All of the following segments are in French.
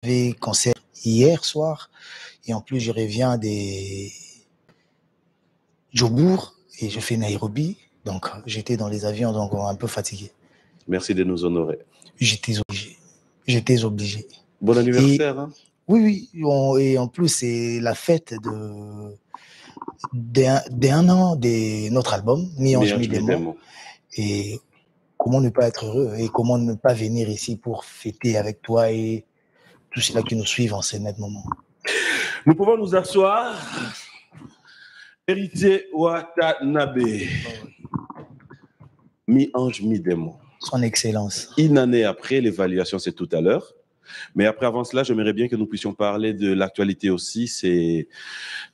J'avais concert hier soir et en plus je reviens des Jobourg et je fais Nairobi. Donc j'étais dans les avions donc un peu fatigué. Merci de nous honorer. J'étais obligé. J'étais obligé. Bon anniversaire. Et, oui, et en plus c'est la fête d'un an de notre album, Mi-Ange Mi-Démon. Et comment ne pas être heureux et comment ne pas venir ici pour fêter avec toi et tous ceux-là qui nous suivent en ce net moment. Nous pouvons nous asseoir. Héritier Watanabe. Mi-Ange Mi-Démon. Son Excellence. Une année après, l'évaluation c'est tout à l'heure. Mais après, avant cela, j'aimerais bien que nous puissions parler de l'actualité aussi. C'est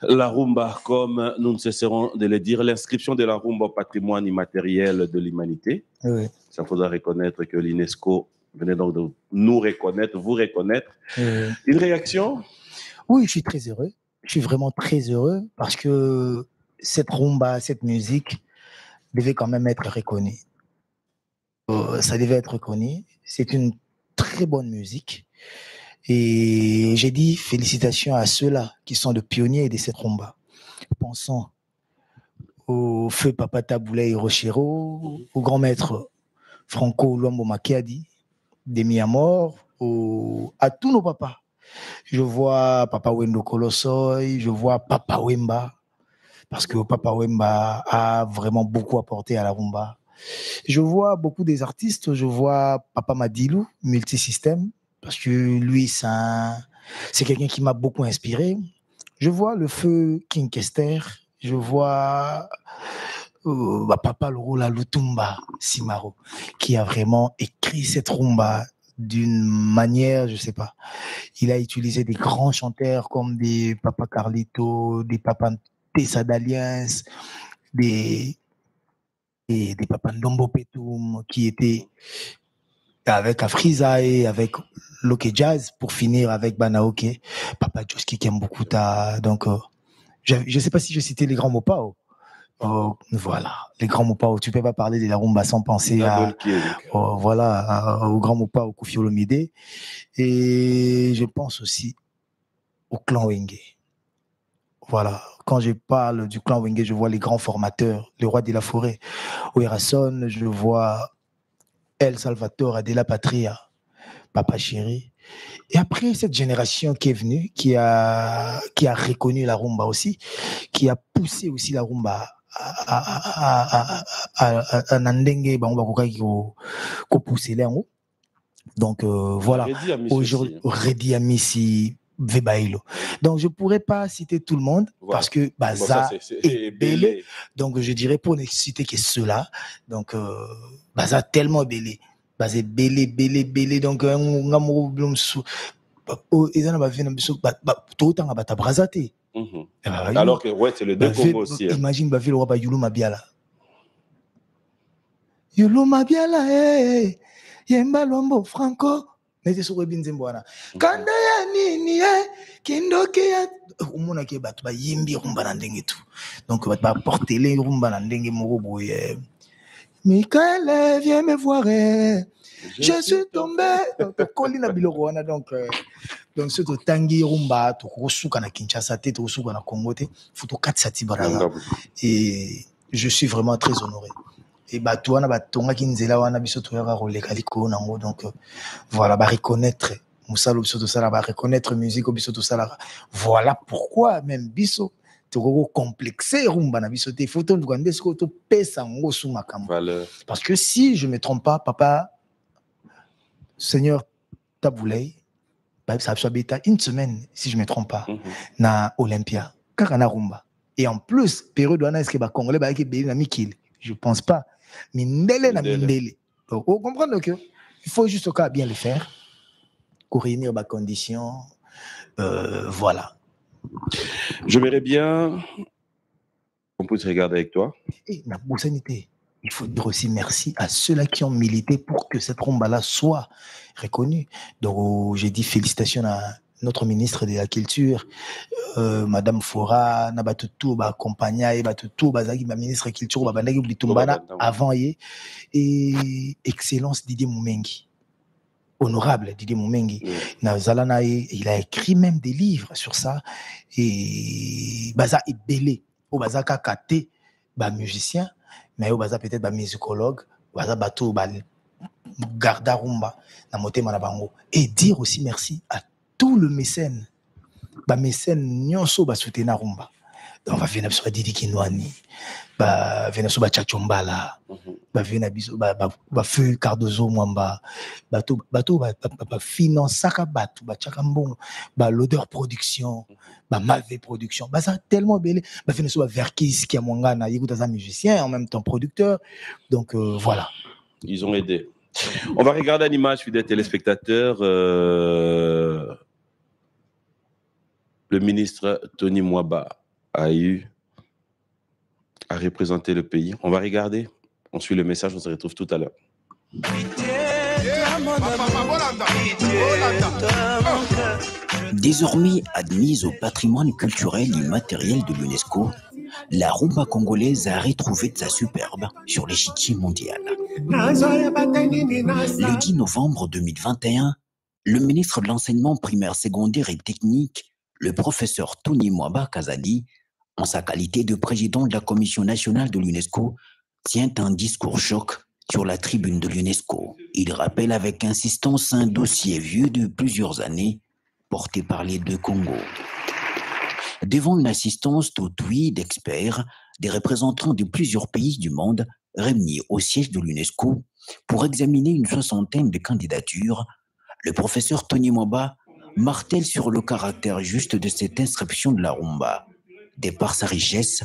la rumba, comme nous ne cesserons de le dire, l'inscription de la rumba au patrimoine immatériel de l'humanité. Oui. Ça faudra reconnaître que l'UNESCO venait donc de nous reconnaître, vous reconnaître. Oui. Une réaction? Oui, je suis très heureux. Je suis vraiment très heureux parce que cette rumba, cette musique devait quand même être reconnue. Ça devait être reconnu. C'est une très bonne musique. Et j'ai dit félicitations à ceux-là qui sont les pionniers de cette rumba. Pensons au feu Papa Taboulé Hiroshiro, au grand maître Franco Luambo Makiadi, Demi Amor, à tous nos papas. Je vois Papa Wendo Kolosoi, je vois Papa Wemba, parce que Papa Wemba a vraiment beaucoup apporté à la rumba. Je vois beaucoup des artistes, je vois Papa Madilou, multisystème, parce que lui, c'est quelqu'un qui m'a beaucoup inspiré. Je vois le feu King Kester, je vois Papa Lorola Lutumba Simaro, qui a vraiment écrit cette rumba d'une manière, je sais pas. Il a utilisé des grands chanteurs comme des Papa Carlito, des Papa Tessa d'Alliance, des Papa Ndombo Petum, qui étaient avec Afriza et avec Loke Jazz, pour finir avec Banaoke, Papa Joski Kembukuta. Donc, je ne sais pas si je citais les grands Mopao. Voilà, les grands Mopao. Tu peux pas parler de la rumba sans penser au grand Mopao Koffi Olomide. Et je pense aussi au clan Wenge. Voilà, quand je parle du clan Wenge, je vois les grands formateurs, le roi de la forêt, Oerason, je vois El Salvatore, Adela Patria, Papa Chéri. Et après, cette génération qui est venue, qui a reconnu la rumba aussi, qui a poussé aussi la rumba à Nandenge, ko pousser là en haut. Donc voilà, aujourd'hui, Redi Amissi, Vebailo. Donc je pourrais pas citer tout le monde parce que Baza est belé. Donc je dirais pour ne citer que ceux-là. Donc Baza tellement belé. Baza belé. Donc alors que ouais, c'est le deux Congo aussi. Imagine Baville le roi Yulu Mabiala. Yulu Mabiala, Yemba Lombo Franco. Nete so binzembo wana. Kanda ya nini kindoki ya umuna ke batu ba yimbi rumba na ndenge tu. Donc ba porter les rumba na ndenge moko boye. Michael, viens me voir. Je suis tombé. Donc Colina Biloko wana donc ce tangi rumba to kosuka na Kinshasa te to kosuka na Congo te, futo katsati baraza. Et je suis vraiment très honoré. Et bato wana batonga kinzela wana biso to yaka roleka likolo nango. Donc voilà, ba reconnaître musalo biso to sala, ba reconnaître musique biso to sala. Voilà pourquoi même biso to complexer rumba na biso te, faut to ndukande sko to pesa ngo sous makambo. Parce que si je me trompe pas, papa Seigneur Taboulé, ça soit bêta une semaine si je me trompe pas na Olympia kakana rumba. Et en plus période wana est-ce que ba congolais ba ki na mikil, je pense pas. Mindele na mindele. Donc, vous comprenez que il faut juste bien le faire, pour réunir les conditions. Voilà. Je verrais bien qu'on puisse regarder avec toi. Et la boussanité. Il faut dire aussi merci à ceux-là qui ont milité pour que cette rumba-là soit reconnue. Donc, j'ai dit félicitations à notre ministre de la Culture, Madame Fora, Nabatutu, Compagnia, et Batutu, Bazagi, ma ministre de la Culture, Babandagi, Blitumbana, avant, et Excellence Didier Moumengi. honorable, Didier Moumengi. Il a écrit même des livres sur ça. Et Baza est belé. Au Baza Kakate, musicien, mais au Baza peut-être musicologue, Baza Bato, Garda Rumba, et dire aussi merci à tout le mécène. Mécène, nyonso soutenir Rumba. On va venir sur Didi Kinwani, venir sur Tchachombala, venir sur Feu Cardozo Mwamba, bateau finance saka bateau, Tchakambon, l'odeur production, Malvé production, ça tellement belé, venir sur Verkis qui a Mwangana, il est un musicien en même temps producteur, donc voilà. Ils ont aidé. On va regarder une image, fidèles téléspectateurs. Le ministre Tony Mwaba a eu à représenter le pays. On va regarder, on suit le message, on se retrouve tout à l'heure. Désormais admise au patrimoine culturel immatériel de l'UNESCO, la rumba congolaise a retrouvé sa superbe sur l'échiquier mondial. Le 10 novembre 2021, le ministre de l'enseignement primaire, secondaire et technique, le professeur Tony Mwaba Kazadi, en sa qualité de président de la Commission nationale de l'UNESCO, tient un discours choc sur la tribune de l'UNESCO. Il rappelle avec insistance un dossier vieux de plusieurs années porté par les deux Congos. Devant une assistance d'autui d'experts, des représentants de plusieurs pays du monde réunis au siège de l'UNESCO pour examiner une soixantaine de candidatures, le professeur Tony Mwaba martèle sur le caractère juste de cette inscription de la rumba, de par sa richesse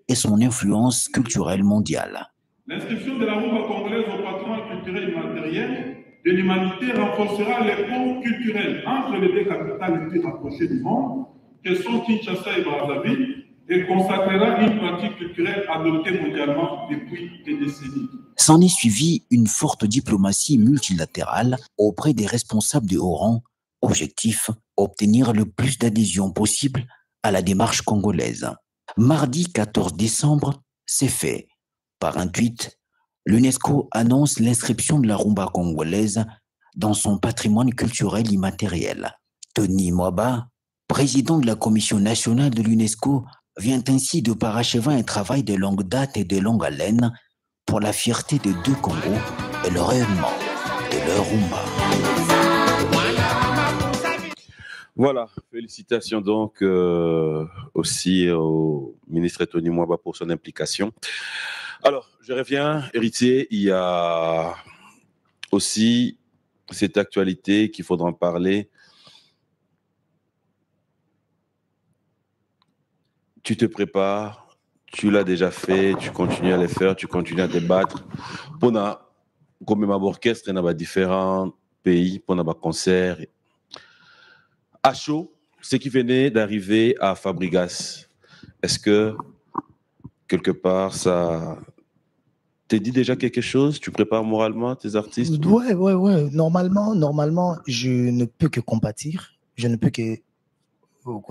et son influence culturelle mondiale. L'inscription de la rumba congolaise au patrimoine culturel immatériel de l'humanité renforcera les ponts culturels entre les deux capitales les plus rapprochées du monde, que sont Kinshasa et Brazzaville, et consacrera une pratique culturelle adoptée mondialement depuis des décennies. S'en est suivi une forte diplomatie multilatérale auprès des responsables de haut rang. Objectif, obtenir le plus d'adhésion possible à la démarche congolaise. Mardi 14 décembre, c'est fait. Par un tweet, l'UNESCO annonce l'inscription de la rumba congolaise dans son patrimoine culturel immatériel. Tony Mwaba, président de la Commission nationale de l'UNESCO, vient ainsi de parachever un travail de longue date et de longue haleine pour la fierté des deux Congos et le rayonnement de leur rumba. Voilà, félicitations donc aussi au ministre Tony Mwaba pour son implication. Alors, je reviens, héritier, il y a aussi cette actualité qu'il faudra en parler. Tu te prépares, tu l'as déjà fait, tu continues à le faire, tu continues à débattre. Pour comme ma orchestre dans différents pays, pour nos concerts. À chaud, ce qui venait d'arriver à Fabregas, est-ce que quelque part ça te dit déjà quelque chose? Tu prépares moralement tes artistes? Ouais. Normalement, je ne peux que compatir, je ne peux que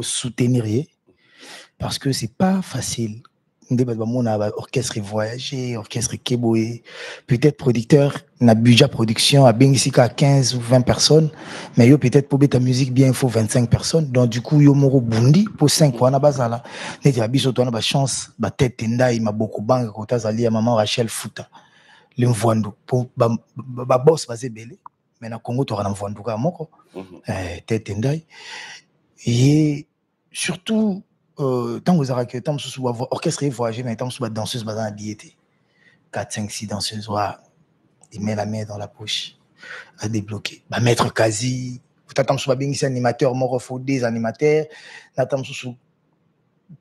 soutenir, parce que c'est pas facile. On a orchestre voyagé, orchestre Keboé, peut-être producteur, on a budget production à Bengisika 15 ou 20 personnes, mais peut-être pour ta musique bien, il faut 25 personnes. Donc du coup, yo moro bundi pour 5 ans, on a bazala. Neti abiso to na chance, ba tête tenda il m'a beaucoup banque quand azali à maman Rachel Fouta. Le mvondo pour ba boss basé belé, mais na Congo to na mvondo ka moko. Tête tenda et surtout tant vous avez que tant sous orchestre voyager mais tant sous danseuse bazan habillé 4 5 6 danseuses il met la main dans la poche à débloquer bah maître quasi tant sous bien animateur mort faut des animateurs tant sous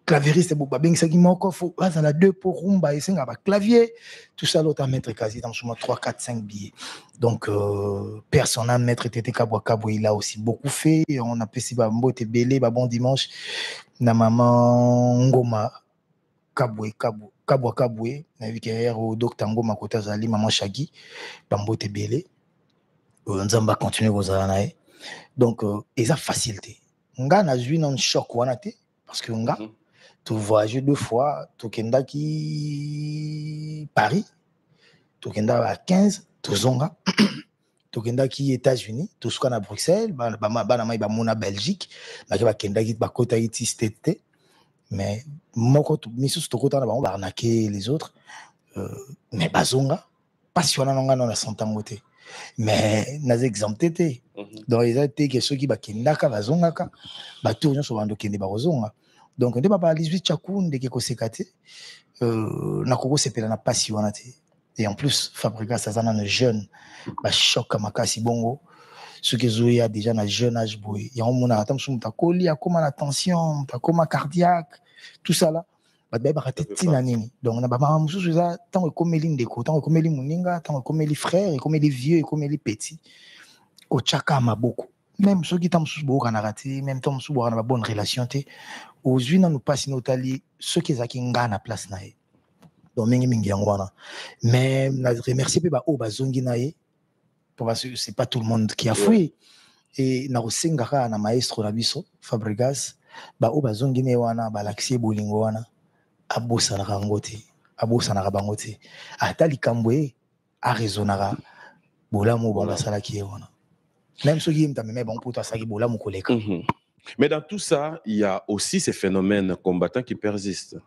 clavieriste bah bien ça qui mort faut là ça la deux pour rumba et c'est un clavier tout ça l'autre maître quasi dans sous 3 4 5 billets donc personnel maître tété Kabwa il a aussi beaucoup fait on a passé bah mbote belé bah bon dimanche na maman Ngoma Kabwe na vu que au docteur Ngoma kota zali maman Shagi bambote belé nzamba continuer kozala na donc eza facilité nga na zui non choc wana te parce que nga tu voyage 2 fois tu kenda ki Paris tu kenda à 15 tu zonga tokendaki États-Unis, tout ce qu'on a Bruxelles, bana Belgique, bakendaki bakota iti state, mais moko misusu tokota na bango barnaquer les autres, mais bazonga passionnant nanga na santango te, mais nas exempté te. Donc ils étaient que ceux qui bakendaka bazongaka bato nyonso bando kende bazonga. Donc nde papa 18 chakunde ke kosekate na koko sepela na passion na te. Et en plus, Fabrica, ça a un jeune, bah choc à makasi bongo. Ce que Zoé a déjà un jeune âge boy. Il y a un monde à attendre, t'as collé à comment la tension, t'as comment cardiaque, tout ça là. Bah bah raté tinanini. Donc on a pas mal de choses là. Tant que comme les ndeko, tant que comme les muninga, tant que comme les frères, et comme les vieux, et comme les petits. Au chaka ma beaucoup. Même ceux qui t'ont sous beaucoup à raté, même t'ont sous beaucoup à bonne relation té. Aux unes nous passent nos tali, ceux qui zakinga na place nae. Donc mingi yangwana, mais na remercier pe ba o bazongi nae parce que c'est pas tout le monde qui a fui et na osengaka na maestro na biso Fabregas ba o bazongi ne wana ba laxie bolingo wana abosa na rangote abosa na bangote atali kambwe a raisonnera bolamu ba basala ki wana même ceux qui m'tameme bon pour toi ça qui bolamu koleka. Mais dans tout ça, il y a aussi ces phénomènes combattants qui persistent.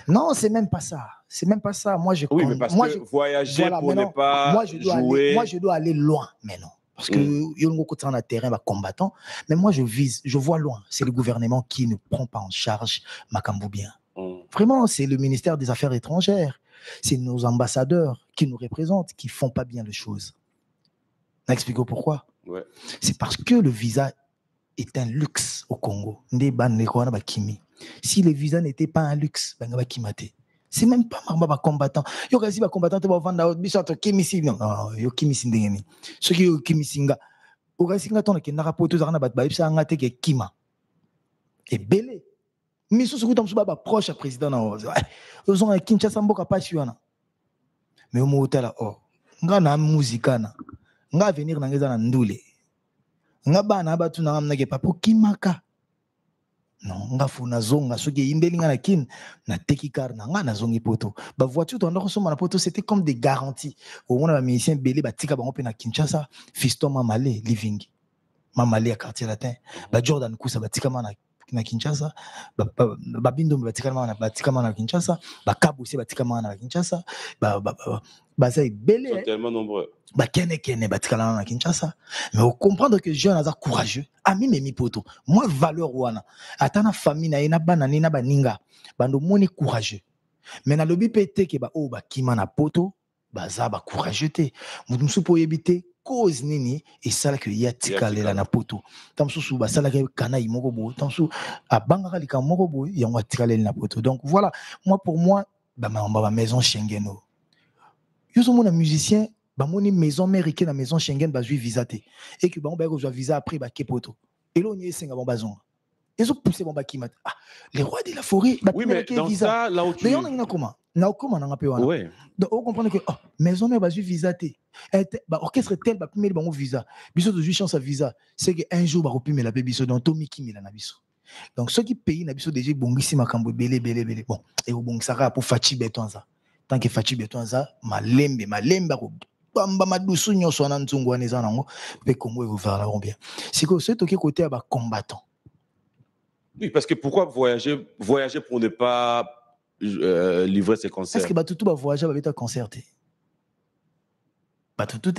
Non, c'est même pas ça. C'est même pas ça. Moi, je oui, mais parce que voyager voilà, pour ne pas jouer... moi, je dois aller loin maintenant. Parce que il y a un côté en terrain combattant. Mais moi, je vois loin. C'est le gouvernement qui ne prend pas en charge Makambu bien. Vraiment, c'est le ministère des Affaires étrangères. C'est nos ambassadeurs qui nous représentent, qui font pas bien les choses. Expliquez pourquoi. Ouais. C'est parce que le visa est un luxe au Congo. Si le visa n'était pas un luxe, c'est même pas un combattant. Yo kasi ba combattant te ba vanda biso to kimisi non yo kimisi ndengeni. Ce qui yo kimisi nga. O kasi nga tona ke na rapoto za na bat ba ibsa nga te ke kima. Et belé. Miso su kutam su ba proche à président na o. Ozo nga Kinshasa mboka pasi wana. Mais o mo utala oh. Nga na muzika na. Nga venir na ngeza na ndule. Nga bana batu na ngamna ke papo kimaka. Non, nga funa zonga soki imbeli nga na kin na teki car na nga na zongi poto. Ba voiture to ndoko soma na poto c'était comme des garanties. Au moins ba musicien belé ba tika bango pe na Kinshasa, Fiston Mamale living. Mamale à quartier latin. Ba Jordan Kusa ba tika na Kinshasa, ba Bindo ba tika na Kinshasa, ba Kabousi ba tika na Kinshasa, ba zay belé. Ils sont tellement nombreux. Ba kene ba tika na Kinshasa. Mais on comprendre que jeune azar courageux. Ami memi poto. Moi valeur wana. Atana famille na ina bana nina baninga. Bando moni courageux. Mais na lobi pété ke ba o ba kima na poto, ba za ba courageux te. Mutu msupo yebite cause nini et ça que ya tikalela na poto. Tamsusu ba sala ke kana imoko bo. Tamsu abanga lika moko bo yango tikalela na poto. Donc voilà, moi pour moi ba maison Schengen. Yo so mona musicien ba moni maison américaine, la maison Schengen, ba jui visa te. Et que ba on ba ko visa après ba kepoto. Et là on y est singa bon bazon. Ils ont poussé bon ba kimat. Ah, les rois de la forêt, ba oui, mais dans visa. Ça là où tu... Mais on a comment? Na comment na ngape wana. Ouais. Donc on comprend que oh, maison mais ba jui visa te. Ba orchestre tel ba pimeli bango visa. Biso de jui chance à visa. C'est que un jour ba repimela pe biso dans Tommy Kimela na biso. Donc ceux qui payent na biso déjà bongisi makambo belé. Bon, et au bongisaka pour Fachi Betonza. Tant que Fachi Betonza, malembe ko bamba madusu nyonso na nzungu wana eza nango pe Congo e ouvert la bien. C'est que c'est OK côté ba combattant. Oui, parce que pourquoi voyager pour ne pas livrer ses concerts? Est-ce que ba tout ba voyager ba beta concerter? Ba tout.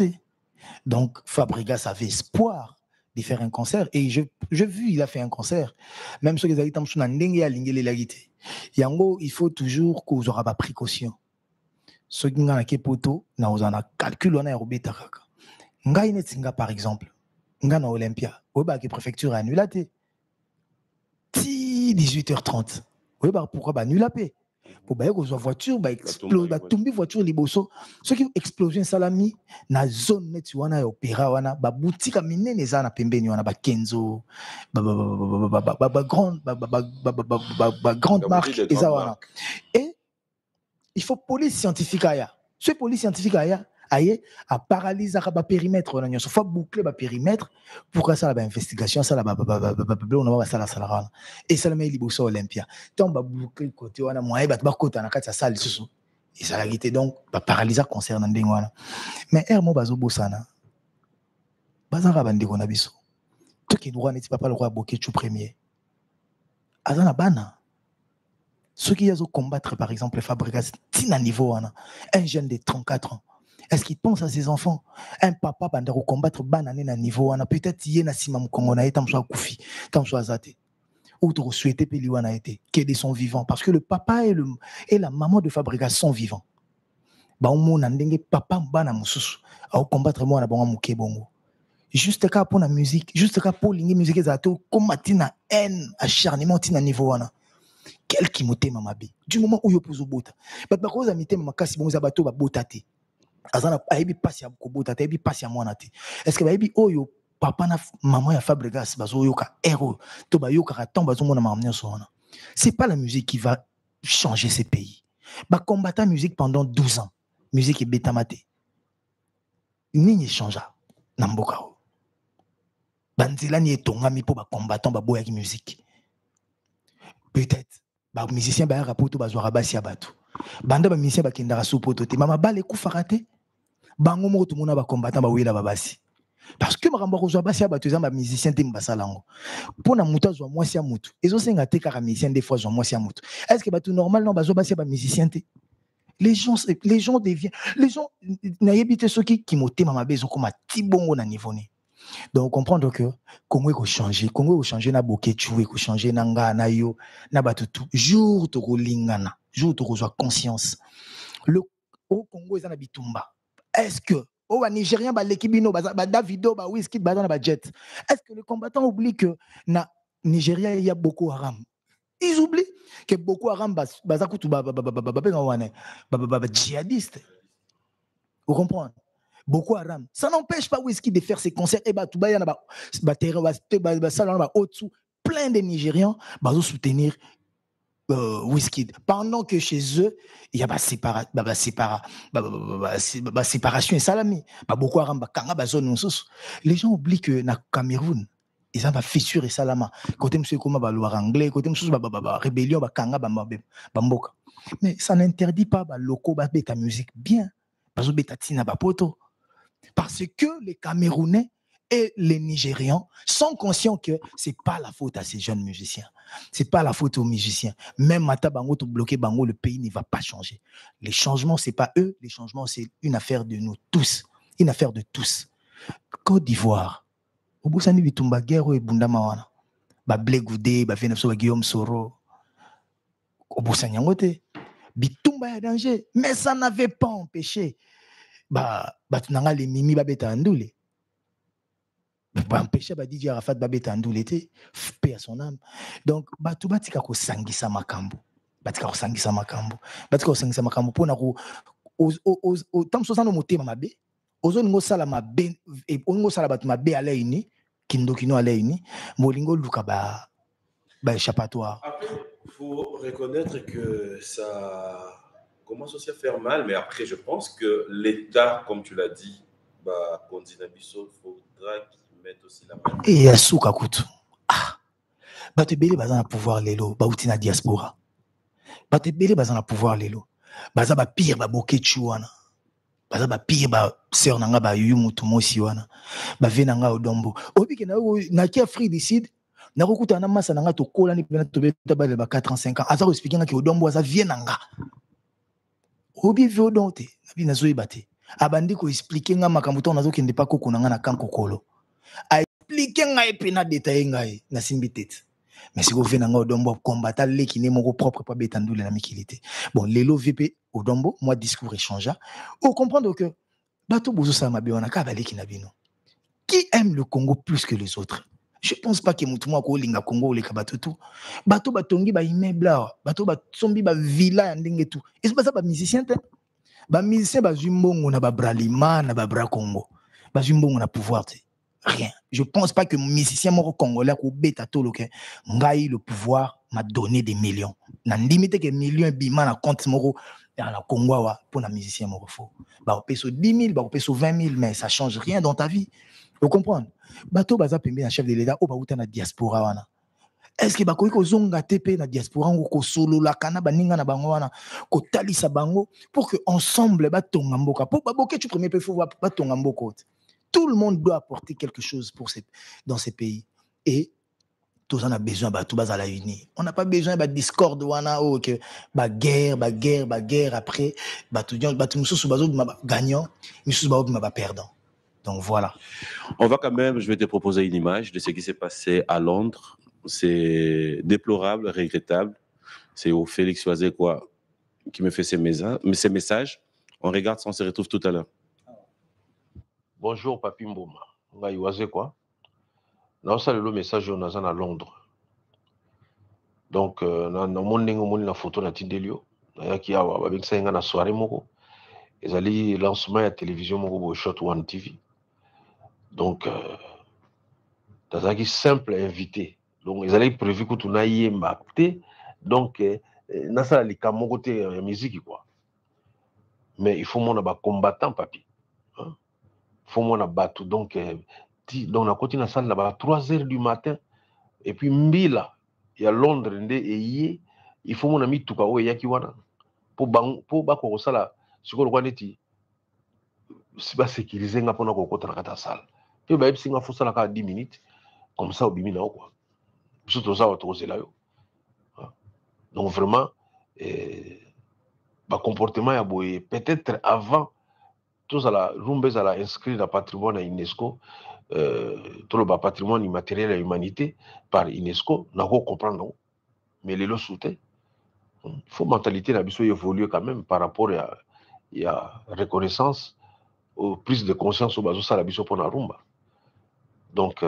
Donc Fabregas avait espoir de faire un concert et je vu il a fait un concert. Même ceux qui ont tam suna ndenge ya lingele la gité. Yango il faut toujours qu'on aura pas précaution. Ce qui nga na kepoto na ozana calcul on a robeta kaka ngai netinga par exemple nga na Olympia oba ke préfecture annulate ti 18h30 oba pourquoi ba annulapé pour ba ko voiture ba explose ba tomber voiture liboso ce qui explosion salami na zone net wana ya opéra wana ba boutique minene za na pembeni wana ba Kenzo ba grande marque eza wana et il faut police scientifique aya. Ce police scientifique aya aye a paralysé le périmètre il faut boucler le périmètre pour que ça la investigation ça la on va ça la et ça le met liboso Olympia. Tant ba boucler côté wana moyen ba kota na kati salle susu. Et ça la guité donc ba paralyser concernant ndenge wana. Mais mo bazo bosana. bazara bandeko na biso to ki droit neti papa le roi boké tu premier azana bana ceux qui ont combattre par exemple Fabregas tina niveau wana un jeune de 34 ans est-ce qu'il pense à ses enfants un papa bandero combattre banane na niveau wana peut-être yé na sima mkongo na eta mso akufi tamso azate ou de souhaiter peli wana été que sont vivants parce que le papa et la maman de Fabregas sont vivants ba omona ndenge papa bana mususu au combattre moi na bonga muke bongo juste ka pour la musique juste ka pour lingi musique zato comme tina haine acharnement tina niveau wana quel qui motema mabe du moment où yo pozo bota ba cause amité makasi bongo za bato ba bota te azana aibi pasi ya ko bota te aibi pasi ya mwana te est-ce que ba aibi oyo papa na maman ya Fabregas bazo yoka héros to ba yoka tant bazo mona mamnya sona c'est pas la musique qui va changer ces pays ba combattre musique pendant 12 ans musique est bétamate nini changea na mboka o banzela ni etongami po ba combattant ba boya ki musique peut-être ba musicien ba rapoto ba zwara basi ya bato banda ba musicien ba kindara supoto te mama bale ku farate bango mo to mona ba combattant ba wela ba basi parce que makambo ko zwa basi ya bato za ba musicien te mbasalango pona muta zwa mwasi ya mutu ezo senga te kaka musicien des fois zwa mwasi ya mutu est-ce que bato normal non ba zwa basi ya ba musicien te les gens deviennent les gens n'ayebite ceux qui motema mabezo comme tibongo na niveau ni donc comprendre que Congo ko changer na bokechu ko changer na nga na yo na batutu jour to kolingana jour to kozwa conscience le au Congo ezana bitumba est-ce que au Nigérien ba lekibino ba Davido ba Wizkid ba dans ba jet est-ce que le combattant oublie que na Nigeria il y a Boko Haram ils oublient que Boko Haram bazakutu ba djihadiste vous comprenez Boko Haram ça n'empêche pas Wizkid de faire ses concerts et ba tuba yana ba terrain ba salon ba au-dessous plein de Nigérians bazo soutenir Wizkid pendant que chez eux il y a séparation et salami ba Boko Haram ba kanga ba zone nsusu les gens oublient que na Cameroun ils ont ba fissure et salama côté monsieur comment ba loire anglais côté monsieur ba rébellion ba kanga ba mboka mais ça n'interdit pas ba locaux ba beta musique bien bazo beta tina ba poto parce que les Camerounais et les Nigérians sont conscients que c'est pas la faute à ces jeunes musiciens. C'est pas la faute aux musiciens. Même Mata Bango to bloquer Bango, le pays ne va pas changer. Les changements, c'est pas eux. Les changements, c'est une affaire de nous tous. Une affaire de tous. Côte d'Ivoire. Au bout de Bitumba Guerre et Bundamawana. Ba Blé Goudé, ba Vénepso, Guillaume Soro. Au bout de Bitumba a danger. Mais ça n'avait pas empêché. Tunanga les mimi babeta andoule. Ba empêcher ba DJ Arafat babeta andoule té paix à son âme. Donc batu batika ko sangisa makambo. Batika ko sangisa makambo. Batika ko sangisa makambo pona ko tam sosano motema mabe. Ozo ngo sala mabe et ngo sala batu mabe ala ini kindokino ala ini molingo luka ba échappatoire. Après faut reconnaître que ça commence aussi à faire mal, mais après, je pense que l'État, comme tu l'as dit, Kondinabiso, faudra qu'il mette aussi la main. Et à Souka Koutou. Ah! Bate Bélé bazan a pouvoir l'élo, Bautina diaspora. Bate Bélé bazan a pouvoir l'élo. Baza ba pire ba boke chuana. Baza ba pire ba sœur nanga ba yumutu mosi wana. Ba venanga odombo. Obi ke na ki Afrique du Sud. Na kokuta na masa nanga to kola ni pena to beta ba 4 ans 5 ans. Aza expliquer nga ki odombo aza vienanga. Obi viodonte, abi nazo ibate. Abandi ko expliquer nga makambo to nazo kende pa koko nanga na kankokolo. A expliquer nga epena détailler ngai na simbi tete. Mais si vous venez nga odombo combattre les qui ne moko propre pas betandule na mikilité. Bon, lelo VP odombo, moi discours échangea. Ou comprendre que bato bozo sa mabe on a ka balé ki na bino. Qui aime le Congo plus que les autres? Je pense pas que mutu mwako linga Congo le kabato tout. Bato batongi ba immeuble, bato batombi ba villa ndenge tout. Et c'est pas ça ba musicien te. Ba musicien ba zumbongo na ba bralima na ba bra Congo. Ba zumbongo na pouvoir te. Rien. Je pense pas que musicien moko congolais ko beta to loke ngai le pouvoir m'a donné des millions. Na limite que millions bima na compte moko dans la Congo wa pour na musicien moko faux. Ba peso 10 000, ba peso 20 000 mais ça change rien dans ta vie. Vous comprenez? Bato baza pembe na chef de l'État o ba uta na diaspora wana. Est-ce que bakoki ko zonga tepe na diaspora ngo ko solo la kana baninga na bango wana ko talisa bango pour que ensemble batonga mboka. Pour baboke tu premier peu faut batonga mboko. Tout le monde doit apporter quelque chose dans ces pays. Et tous on a besoin de tout à la unie. On n'a pas besoin de discorde guerre après tout gagnant, perdant. Donc voilà. On va quand même, je vais te proposer une image de ce qui s'est passé à Londres. C'est déplorable, regrettable. C'est au Félix Choisé quoi qui me fait ces messages. On regarde ça, on se retrouve tout à l'heure. Bonjour Papi Mboma. On va y oiser quoi. Non, ça le message on a à Londres. Donc na mon la photo na Tindelio. Qui a avec ça na soirée moko. Ils allaient lancement à télévision moko Shot One TV. Donc dans un simple invité. Donc ils allaient prévu que tu n'ailles mbapté. Donc na ça les camogoté musique quoi. Mais il faut mon aba combattant papi. Hein? Il faut mon aba tout donc on a continué à salle là-bas 3h du matin et puis mbila il y a Londres et il faut mon ami tout cas ya ki wana pour ba ko sala siko ko neti si ba sécuriser nga pona ko kota na kata salle puis ba yebisi nga faut sala ka 10 minutes comme ça au bimi na quoi surtout ça autour là yo. Donc vraiment ba comportement ya boye peut-être avant tous à la rumbe à la inscrit dans patrimoine à UNESCO tout le patrimoine immatériel à l'humanité par UNESCO n'a pas comprendre mais les soutien il faut mentalité la biso évoluer quand même par rapport à reconnaissance aux prises de conscience au bazo ça la biso pour la rumba donc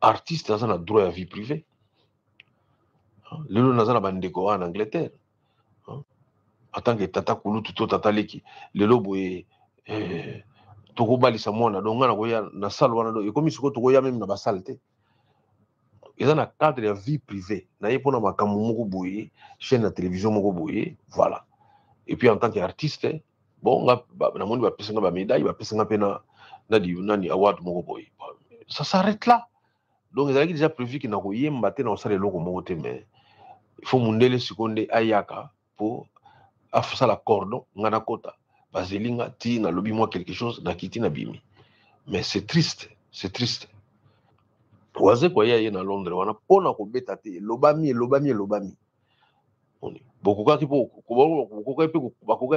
artiste dans un droit à vie privée le dans un bandeko en Angleterre en tant que tata kulu tout tata leki le lobo et tokobalisa mwana donc na koya na salle wana do comme siko tokoya même na basalte ils ont un cadre de vie privée na yepona makambo moko boye chaîne de télévision moko boye voilà et puis en tant qu'artiste bon na moni ba pesenga ba médaille ba pesenga pena na di nani award moko boye ça s'arrête là donc ils avaient déjà prévu que na koyemba te na osala loko moko te mais il faut mundele sikonde ayaka pour afsa la cordon ngana kota bazelinga ti na lobi moi quelque chose na kiti na bimi mais c'est triste oaze kwa ya na Londres wana pona ko beta te lobami bokoka ki bokoka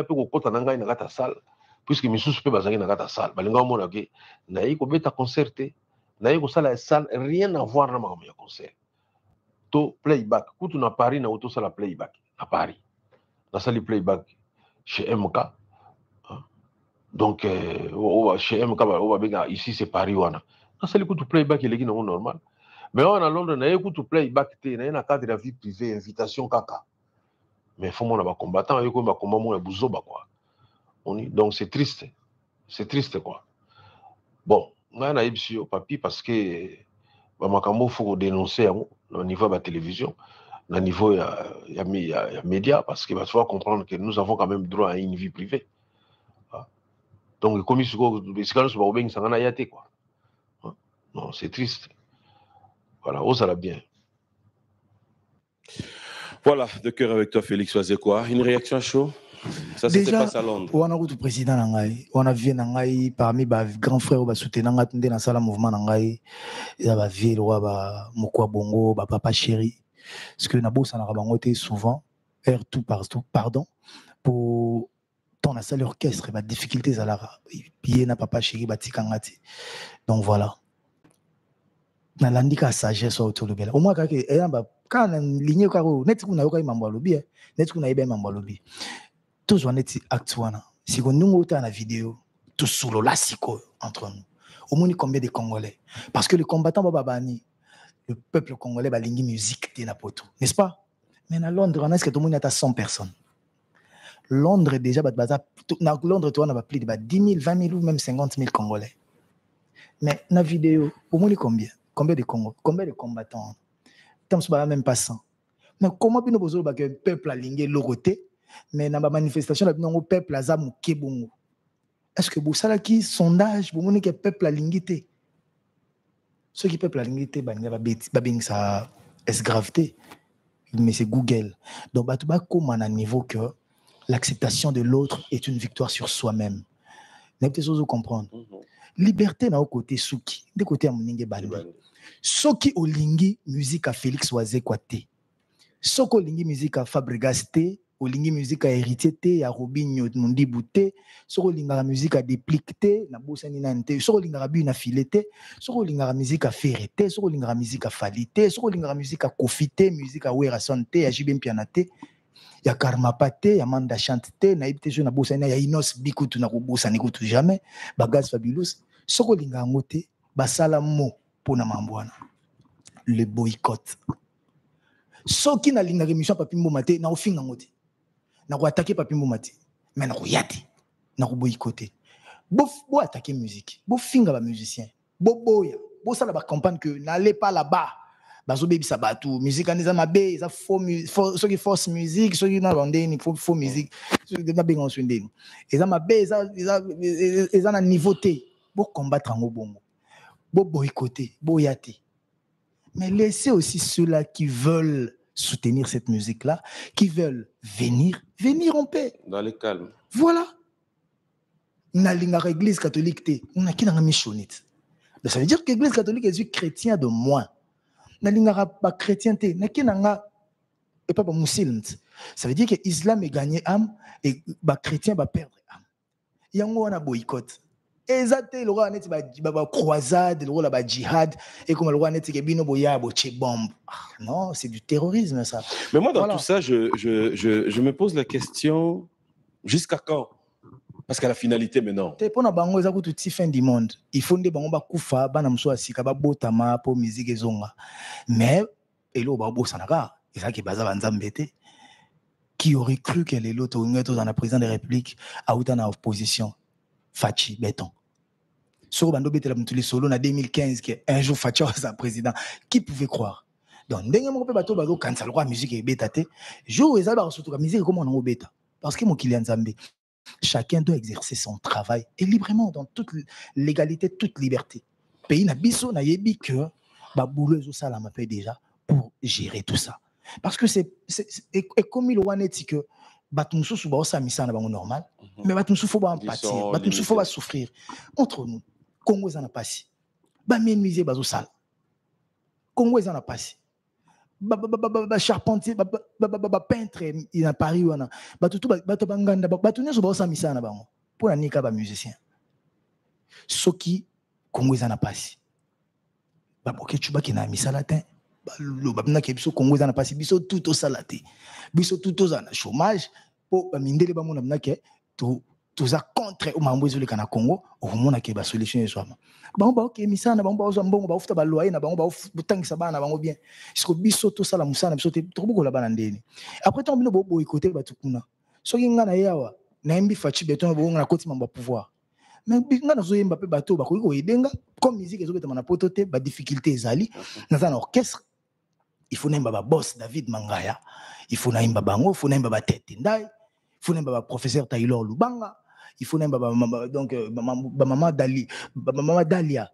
pe ko kota na ngai na kata salle puisque misusu pe bazangi na kata salle balinga mona ke na yi ko beta concert na yi ko sala salle rien à voir na makamo ya concert to playback kutu na Paris na auto sala playback na Paris na sali playback chez MK donc chez MK ici c'est Paris wana na sali kutu playback il est normal mais on a Londres na kutu playback te na cadre de vie privée invitation kaka mais faut mon ba combattant et ko ba combat mo buzoba quoi donc c'est triste quoi bon nga na yebisi papi parce que ba makambo faut dénoncer au niveau de la télévision au niveau ya média parce que tu vas comprendre que nous avons quand même droit à une vie privée donc comme il quoi non c'est triste voilà on ça bien. Voilà, de cœur avec toi, Félix Choisé quoi. Une réaction chaud. Ça s'était passé à Londres. On a eu le président Nangaï, on a vu Nangaï parmi les grands frères qui soutiennent Nangaï dans le mouvement Nangaï. Il y a la ville, Mokwa Bongo, Papa Chéri. Parce que Nabo Sanarabangote souvent, tout pardon, pour ton la salle orchestre, la difficulté à la pied na Papa Chéri, Batikangati. Donc voilà. Na landika sagesse autour de bela. Au moins quand ligne karo net kuna yoka mambo lobi net kuna ibe mambo lobi. Tous on est actuana. Si on nous autant la vidéo tout solo la siko entre nous. Au moins combien de Congolais parce que les combattants babani le peuple congolais ba lingi musique de napoto. N'est-ce pas? Mais à Londres on est que tout le monde a 100 personnes. Londres déjà na Londres toi on a plus de 10 000, 20 000 ou même 50 000 Congolais. Mais na vidéo au moins combien de Congo, combien de combattants? Tant que même pas 100. Mais comment bien nous que le peuple a lingé l'oroté, mais dans la manifestation, le peuple a zamouké bongo. Est-ce que vous savez qui sondage, vous montrez que le peuple a lingé? Ceux qui peuple a lingé, ça est gravité, mais c'est Google. Donc, comme à un niveau que l'acceptation de l'autre est une victoire sur soi-même. N'est-ce pas comprendre? liberté na côté suki de côté ya moninge bandi soki olingi musique à Félix Wazekwa te soki olingi musique à Fabregas te olingi musique à Héritier te ya Robinho Mundibu te soki olingaka musique à Déplique te na bosani nani te soki olingaka Bi na File te soki olingaka musique à Ferré te soki olingaka musique à Fali te soki olingaka musique à Kofi te musique à Werason te ya JB Mpiana te ya Karma Pate ya Manda Chante te na ibite jo na bosani ya Inos Bikutu na kobosani kutu jamais Bagaz Fabulous soki olingaka ngo te basala mo pona mambwana le boycott soki na linga émission Papi Mboma te na ofinga ngo te na ko attaquer Papi Mboma te mais na ko yate na ko boycotter bo attaquer musique bo finga ba musicien bo boya bo sala ba campagne que n'allez pas là-bas bazo bebisa batu musique aniza mabe eza faux soki fausse musique soki na bandeni faux musique soki na benga osundeni eza mabe eza na niveau te bo combattre ngo bongo bo boycotter bo yate. Mais laissez aussi ceux-là qui veulent soutenir cette musique-là, qui veulent venir en paix. Dans le calme. Voilà. Na lingara église catholique te, on a qui dans missionnite. Ça veut dire que l'église catholique est du chrétien de moins. Na lingara pas chrétien te, na qui n'a et pas musulman. Ça veut dire que l'islam est gagné âme et ba chrétien va perdre âme. Yango on a boycott. Exactement, le roi net ba croisade, le roi ba djihad et comme le roi net ke bino boya bo che bombe. Non, c'est du terrorisme ça. Mais moi dans tout ça je me pose la question jusqu'à quand? Parce qu'à la finalité maintenant. Te pona bango za kutu ti fin du monde. Il faut nde bango ba kufa bana mso asika ba botama po musique ezonga. Mais elo ba bosanaka, eza ki baza banzambe te. Qui aurait cru que les loto ngeto dans la présidence de la République a outa na opposition. Fachi béton. Sur Bando Betela Mutuli Solo en 2015, un jour Fachi est président. Qui pouvait croire? Donc, dernier moment, quand ça le roi musique est bétate, jour et ça, surtout la musique, comment on a bêta? Parce que mon Kylian Zambé, chacun doit exercer son travail et librement, dans toute légalité, toute liberté. Pays n'a biso n'a yebi que, bouleuse ça la m'appelle déjà pour gérer tout ça. Parce que c'est comme il a dit que, batumsu suba osa misana bango normal mais batumsu faut ba empathie batumsu faut ba souffrir entre nous Congo ezana pasi ba menuisier bazo sala Congo ezana pasi ba charpentier ba peintre il a Paris wana batutu bato banganda batunya suba osa misana bango pour nika ba musicien soki Congo ezana pasi ba boke chuba kina misala te lo babna ke biso Congo ezana pasi biso tout au salate biso tout aux ana chômage po mindele ba mona mnake to za contre o mambo ezole kana Congo o mona ke ba solution ezwama bango ba ok misana bango ba mbongo ba ufuta ba loyer na bango ba butangisa bana bango bien isko biso to sala musana biso te to boko la bana ndeni après ton bino bo boycotter batukuna soki ngana yawa na mbi Fachi béton bo ngana koti mamba pouvoir mais ngana zo yemba pe bato ba ko edenga comme musique ezobeta na poto te ba difficulté ezali na za na orchestre. Il faut n'imba boss David Mangaya, il faut n'imba bango, il faut n'imba Tete Ndai, il faut n'imba professeur Taylor Lubanga, il faut n'imba donc maman Dali, maman Dalia.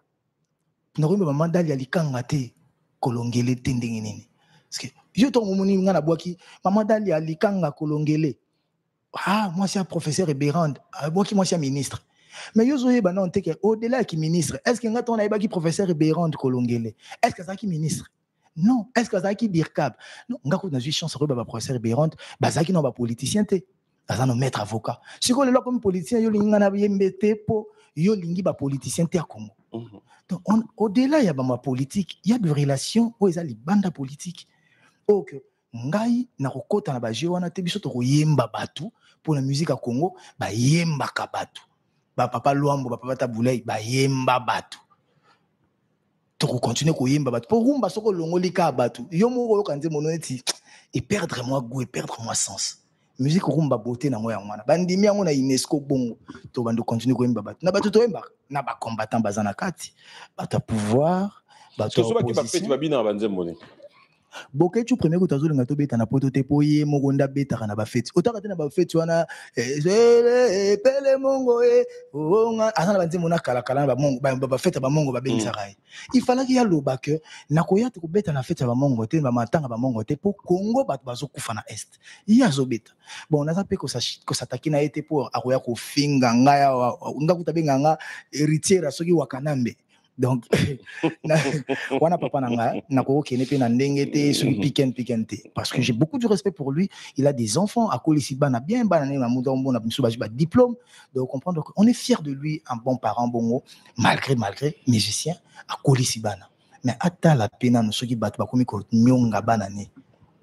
N'imba maman Dalia likanga te kolongele tendenge nini. Parce que yo to moni ngana boaki maman Dalia likanga kolongele. Ah moi c'est un professeur et Bérande, boaki moi c'est un ministre. Mais yo zoye banon te que au-delà qui ministre, est-ce que ngato na ibaki professeur et Bérande kolongele? Est-ce que ça qui ministre? Non, est-ce que ça qui birkab? Non, on a eu chance de ba professeur Bérande, bazaki non ba politicien te, bazan no maître avocat. Si on est là comme politicien, yo linga na yembete po, yo lingi ba politicien te à Congo. Donc au-delà il y a ba politique, il y a des relations où ils a les bandes politiques. Ok, ngai na kokota na ba jewana te biso to yemba batu pour la musique à Congo, ba yemba ka batu. Ba papa Luambo, ba papa Taboulay, ba yemba batu. Pour continuer à yemba batu pour rumba soko longolika batu yo moko yo kanze monoti et perdre moi goût et perdre moi sens musique rumba beauté na moya ngwana bandimi yango na UNESCO bongo to bando continuer ko yemba batu na batu to yemba na ba combattant bazana kati batu pouvoir batu opposition to so ba ki ba bina banze moni Boke tu premier que tu as to beta na poto te poye mogonda beta kana ba fete. Otaka tena ba fete wana pele mongo onga asana banzi mona kala kala ba mongo ba fete ba mongo ba bengisa kai. Il fallait qu'il y a le bac na koya te ko beta na fete ba mongo te ba matanga ba mongo te po Congo ba bazo kufa na est. Il y a zo beta. Bon on a pe ko sa takina ete po akoya ko finga ngaya nga kutabenga nga héritier soki wakanambe. Donc, wana papa nanga nako kene pe na ndengete sur pikente parce que j'ai beaucoup de respect pour lui. Il a des enfants à Kolisi bana bien banané na mundo mbona biso ba diplôme. Donc comprendre on est fier de lui, un bon parent bongo malgré musicien à Kolisi bana. Mais ata la pena no soki batu ba komi ko nyonga bana ne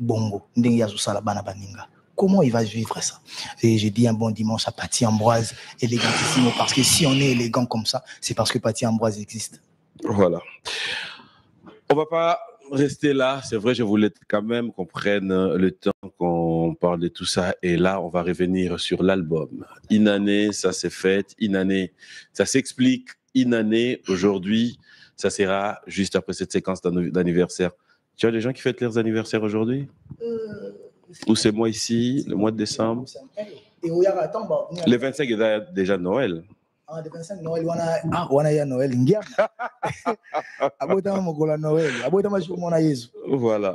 bongo ndenge ya sala bana baninga. Comment il va vivre ça? Et je dis un bon dimanche à Paty Ambroise, élégantissimo, parce que si on est élégant comme ça, c'est parce que Paty Ambroise existe. Voilà. On va pas rester là. C'est vrai, je voulais quand même qu'on prenne le temps qu'on parle de tout ça. Et là, on va revenir sur l'album. Inané, ça s'est fait. Inané, ça s'explique. Inané, aujourd'hui, ça sera juste après cette séquence d'anniversaire. Tu as des gens qui fêtent leurs anniversaires aujourd'hui? Ou c'est moi ici, le mois de décembre. Le 25, il y a déjà Noël. Ah, le 25 Noël, on a Noël. Voilà.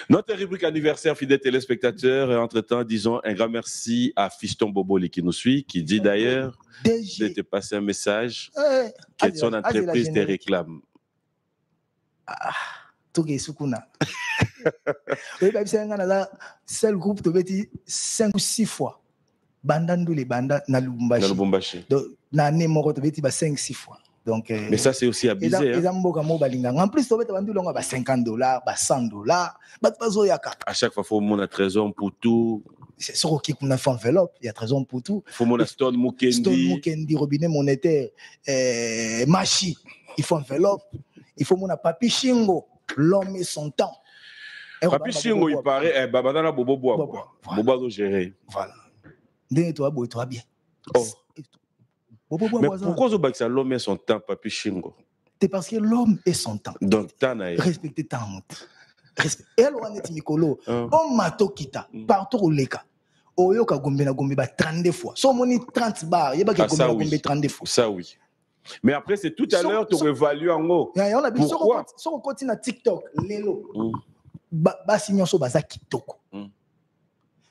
Notre rubrique anniversaire, fidèles téléspectateurs, et entre-temps, disons un grand merci à Fiston Boboli qui nous suit, qui dit d'ailleurs de te passer un message que son entreprise te réclame. Toke Sukuna. C'est le groupe de 5 ou 6 fois. Bandandou les bandas na Lubumbashi. Donc, na Nemoro de 5-6 fois. Donc, mais ça, c'est aussi abusé. En plus, tu as $50, $100. À chaque fois, il faut mon trésor pour tout. C'est sûr qu'il y a une enveloppe, il y a trésor pour tout. Il faut mon Stone Mukendi, robinet monétaire, Machi, il faut enveloppe. Il faut mon Papi Shingo. L'homme et son temps. Papi Shingo, il paraît, Babadana Bobo Bois. Bobo doit gérer. Voilà. Dès toi, bien. Oh. Mais pourquoi vous avez l'homme et son temps, Papi Shingo? C'est parce que l'homme et son temps. Donc, respectez ta honte. Et alors, on est Mikolo. On m'a kita partout au Leka. Oyoka Gombe na Gombe 32 fois. So moni 30 bars, il y a pas que Gombe 32 fois. Ça oui. Mais après, c'est tout à l'heure, tu évalues en haut. Pourquoi? Si on continue à TikTok, Lelo, Basignon so baza kitoko.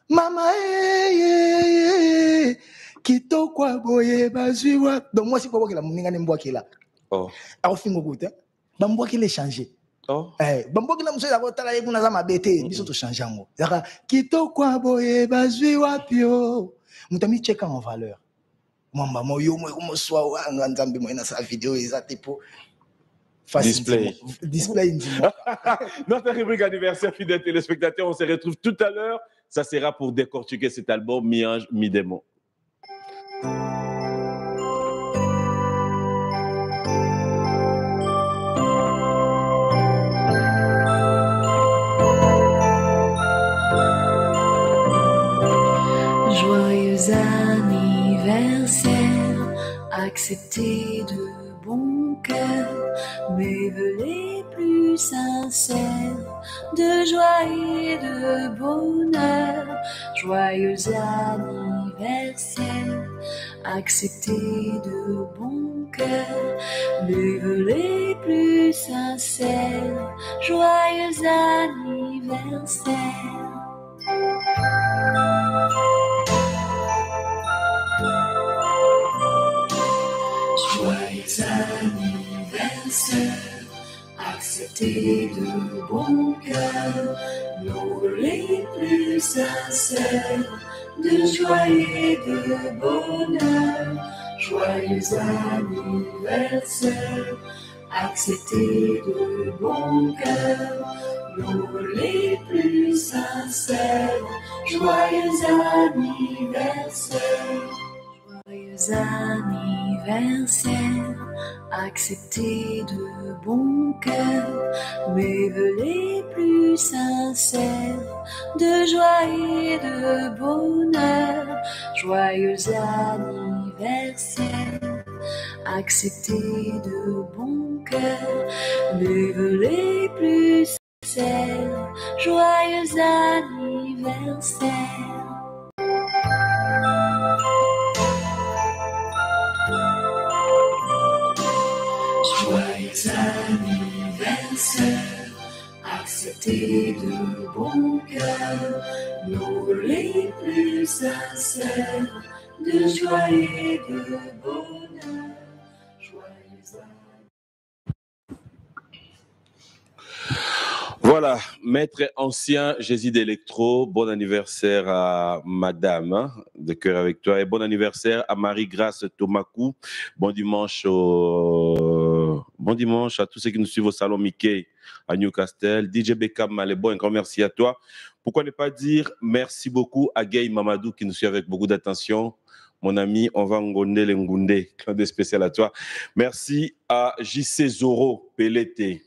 Mama, kitoko boye baziwa. Donc moi, si pour que la moninga n'emboie qui là. Oh. Alors fingo goûte, bamboa qui l'est changé. Oh. Bamboa qui la monsieur d'abord tala yekuna za mabete, biso to changer ngo. Yaka kitoko boye baziwa pio. Mutami checker en valeur. Mamba moyo mo soa anga nzambe mo na sa vidéo ezate po display dis-moi. Notre rubrique anniversaire, fidèles téléspectateurs, on se retrouve tout à l'heure. Ça sera pour décortiquer cet album mi-ange, mi-démon. Joyeux anniversaire, accepté de bon cœur, mes vœux les plus sincères, de joie et de bonheur. Joyeux anniversaire, accepté de bon cœur, mes vœux les plus sincères. Joyeux anniversaire. Joyeux anniversaire, accepté de bon cœur, nos vœux les plus sincères, de joie et de bonheur. Joyeux anniversaire, accepté de bon cœur, nos vœux les plus sincères. Joyeux anniversaire. Joyeux anniversaire, accepté de bon cœur, mes vœux les plus sincères, de joie et de bonheur. Joyeux anniversaire, accepter de bon cœur mes vœux les plus sincères. Joyeux anniversaire. Joyeux anniversaire, acceptez de bon cœur nos les plus sincères de joie et de bonheur. Joyeux Voilà, maître ancien Jésus d'Électro, bon anniversaire à madame, hein, de cœur avec toi, et bon anniversaire à Marie-Grâce Tomakou. Bon dimanche à tous ceux qui nous suivent au Salon Mickey à Newcastle. DJ Beckham Malebo, un grand merci à toi. Pourquoi ne pas dire merci beaucoup à Gay Mamadou qui nous suit avec beaucoup d'attention. Mon ami, on va ngonde lengunde, clin d'œil spécial à toi. Merci à JC Zoro Pelete,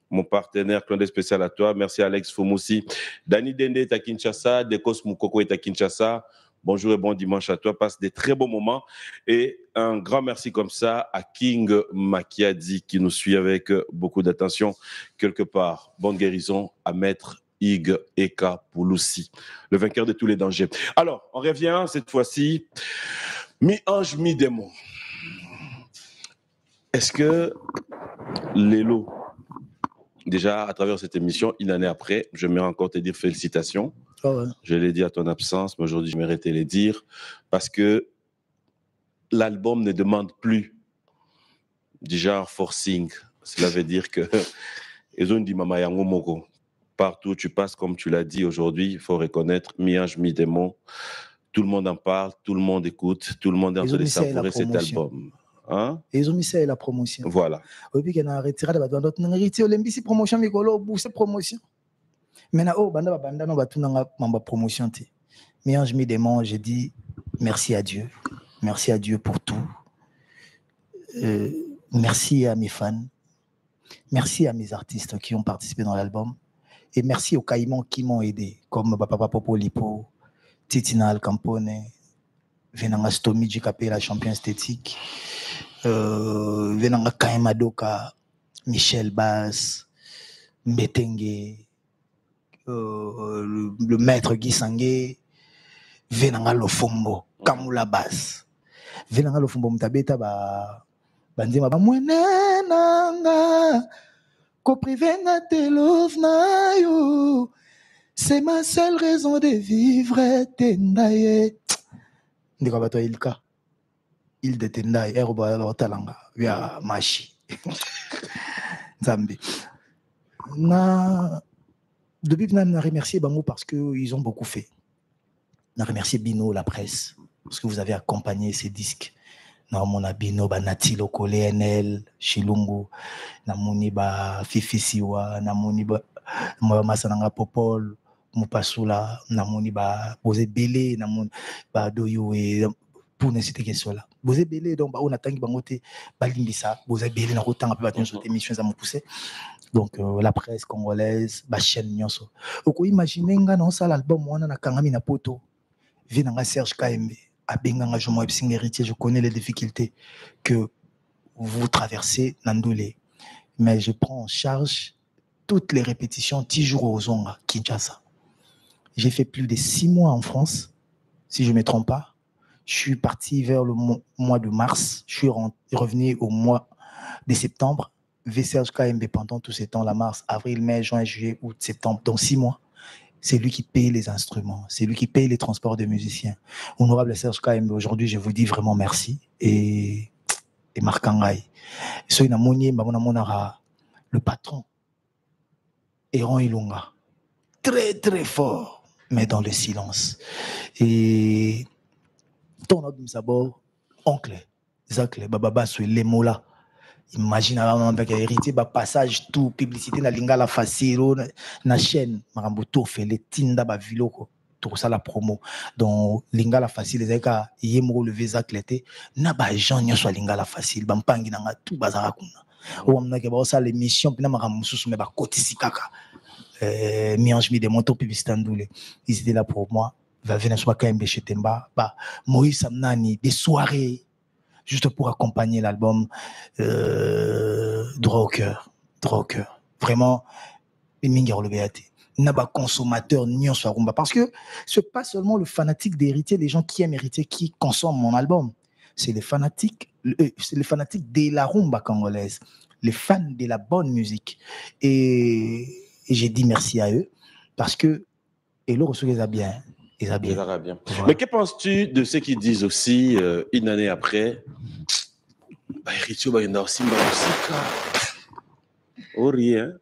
mon partenaire, clin d'œil spécial à toi. Merci à Alex Fomoussi. Dani Dende est à Kinshasa, Dekos Moukoko est à Kinshasa. Bonjour et bon dimanche à toi. Passe des très bons moments. Et un grand merci comme ça à King Makiadi qui nous suit avec beaucoup d'attention quelque part. Bonne guérison à Maître Ig Eka Pouloussi, le vainqueur de tous les dangers. Alors, on revient cette fois-ci. Mi-ange, mi-démon. Est-ce que Lélo, déjà à travers cette émission, une année après, j'aimerais encore te dire félicitations. Oh ouais. Je l'ai dit à ton absence, mais aujourd'hui, je méritais les dire parce que l'album ne demande plus du genre forcing. Cela veut dire que partout où tu passes, comme tu l'as dit aujourd'hui, il faut reconnaître mi-ange, mi-démon. Tout le monde en parle, tout le monde écoute, tout le monde est en train de savourer cet album. Hein? Et ils ont mis ça à la promotion. Voilà. Et puis, il y a retiré de la promotion, mais il promotion. Maintenant, banda promotion. Mi-ange, mi-démon, j'ai dit merci à Dieu. Merci à Dieu pour tout. Merci à mes fans. Merci à mes artistes qui ont participé dans l'album. Et merci aux caïmans qui m'ont aidé, comme Papa Popo Lipo, Titina Alcampone, Venanga Stomi Djikapé, la champion esthétique, Venanga Kaima Doka, Michel Bass, Mbetenge, le maître Guy Sangué, Venanga Lofombo, Kamula Bass. Venanga Lofombo Mtabeta Banzima Mwenenanga, Koprivenga Telovnayo, c'est ma seule raison de vivre, Tendaye. Ndikabato Ilka, il de Tendaye, Eroba Talanga, via Machi. Zambi. Depuis que je remercié Bango parce qu'ils ont beaucoup fait. Je remercie Bino, la presse, parce que vous avez accompagné ces disques. Namona Bino, Nati Lokole, NL, Chilungu, Namoni ba Fifi Siwa, Namoni ba Masananga Popol, Mupasula, Namoni ba Bose Bele, Namoni ba Doyo et pour ne citer que cela. Bose Bele, donc on attend que Bangote Balimbisa, Bose Bele, n'a autant peu battu sur émission, ça m'a poussé. Donc la presse congolaise, ba chaîne Nyonso. Oko imaginez nga non ça l'album wana na kangami na poto. Vinanga Serge KMB. Je connais les difficultés que vous traversez, Nandoulé. Mais je prends en charge toutes les répétitions 10 jours aux Zonga, Kinshasa. J'ai fait plus de 6 mois en France, si je ne me trompe pas. Je suis parti vers le mois de mars. Je suis revenu au mois de septembre. Serge KMB pendant tous ces temps-là, mars, avril, mai, juin, juillet, août, septembre. Donc 6 mois. C'est lui qui paye les instruments, c'est lui qui paye les transports des musiciens. Honorable Serge KMB, aujourd'hui, je vous dis vraiment merci. Et Markangai. Le patron, Héron Ilunga, très très fort, mais dans le silence. Et ton homme d'abord, oncle, Zakle, Bababa, les mots là. Imagine avec héritier passage tout publicité na lingala facile na chaîne marambuto fait les tinda ba viloko tout ça la promo donc lingala facile les eka yemo le visa clété na ba gens nyoso lingala facile bampangi na tout bazara kuna o amna ke ba ça l'émission pina maramususu me ba kotisi kaka mi-ange mi-démon publicité ndoulé ils étaient là pour moi va venir soit KMB chez Temba ba Moïse Samnani des soirées. juste pour accompagner l'album droit au cœur. Vraiment, Mingi Rolobéate. N'a pas consommateur ni en soit rumba. Parce que c'est pas seulement le fanatique d'héritier, les gens qui aiment hériter, qui consomment mon album. C'est les fanatiques de la rumba congolaise, les fans de la bonne musique. Et j'ai dit merci à eux parce que et l'autre chose ils a bien. Bien. Mais que penses-tu de ceux qui disent aussi une année après, héritier il y a aussi musique. Oh rien.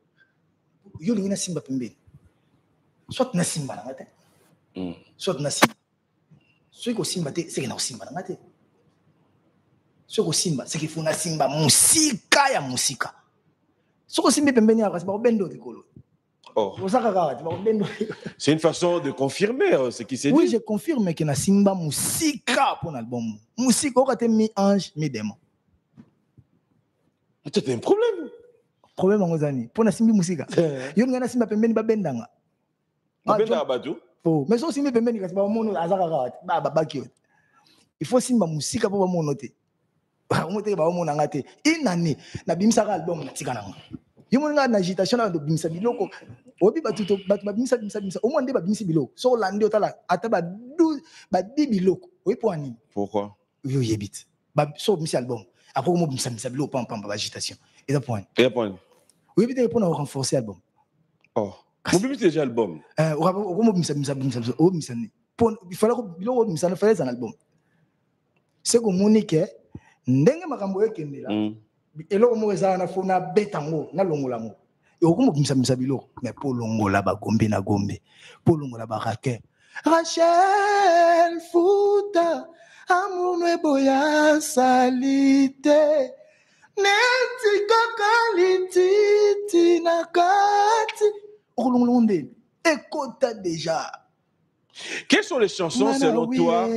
Yo lingi na simba pembeni. Soit na simba na ngate. Soit na simba. Soit ko simba te, c'est que na simba na ngate. Soit ko simba, c'est qu'il faut na simba musika ya musika. Soit ko simba pembeni ya kasi ba bendo dikolo. Oh. C'est une façon de confirmer ce qui s'est dit. Oui, je confirme que na simba musika pour l'album. Musika ko te mi ange mi démon. Peut-être un problème. Problème en ozani. Pour na simbi musika. Yo ngana simba pembeni ba bendanga. Benda abadu. Oh, mais so simbi pembeni kasi ba mono azaka kawati. Ba bakio. Il faut simba musika pour ba mono te. Ba mono te ba mono ngate. Une année na bimisa ka album na tika nanga. Yo mo ngana agitation na do bimisa biloko. Obi batuto batu ba bimisa. Au moins nde ba bimisa biloko. So landi otala ata ba 12 ba 10 biloko. Oui pour ani. Pourquoi? Yo yebit. Ba so bimisa album. Après mo bimisa biloko pam ba agitation. Et ça point. Oui, peut-être pour renforcer l'album. Oh. Vous bimisa déjà l'album. Il fallait un album. C'est comme Monique, ndenge makambo ekende la. Eloko mo ezana fona betango na longolango. Et okomo bimisa biloko mais pour longola ba gombe na gombe. Pour longola ba raquet. Rachel Fouta amour no boya salite. Neti kakalititi nakati. Olongolonde. Écoute déjà. Quelles sont les chansons selon toi?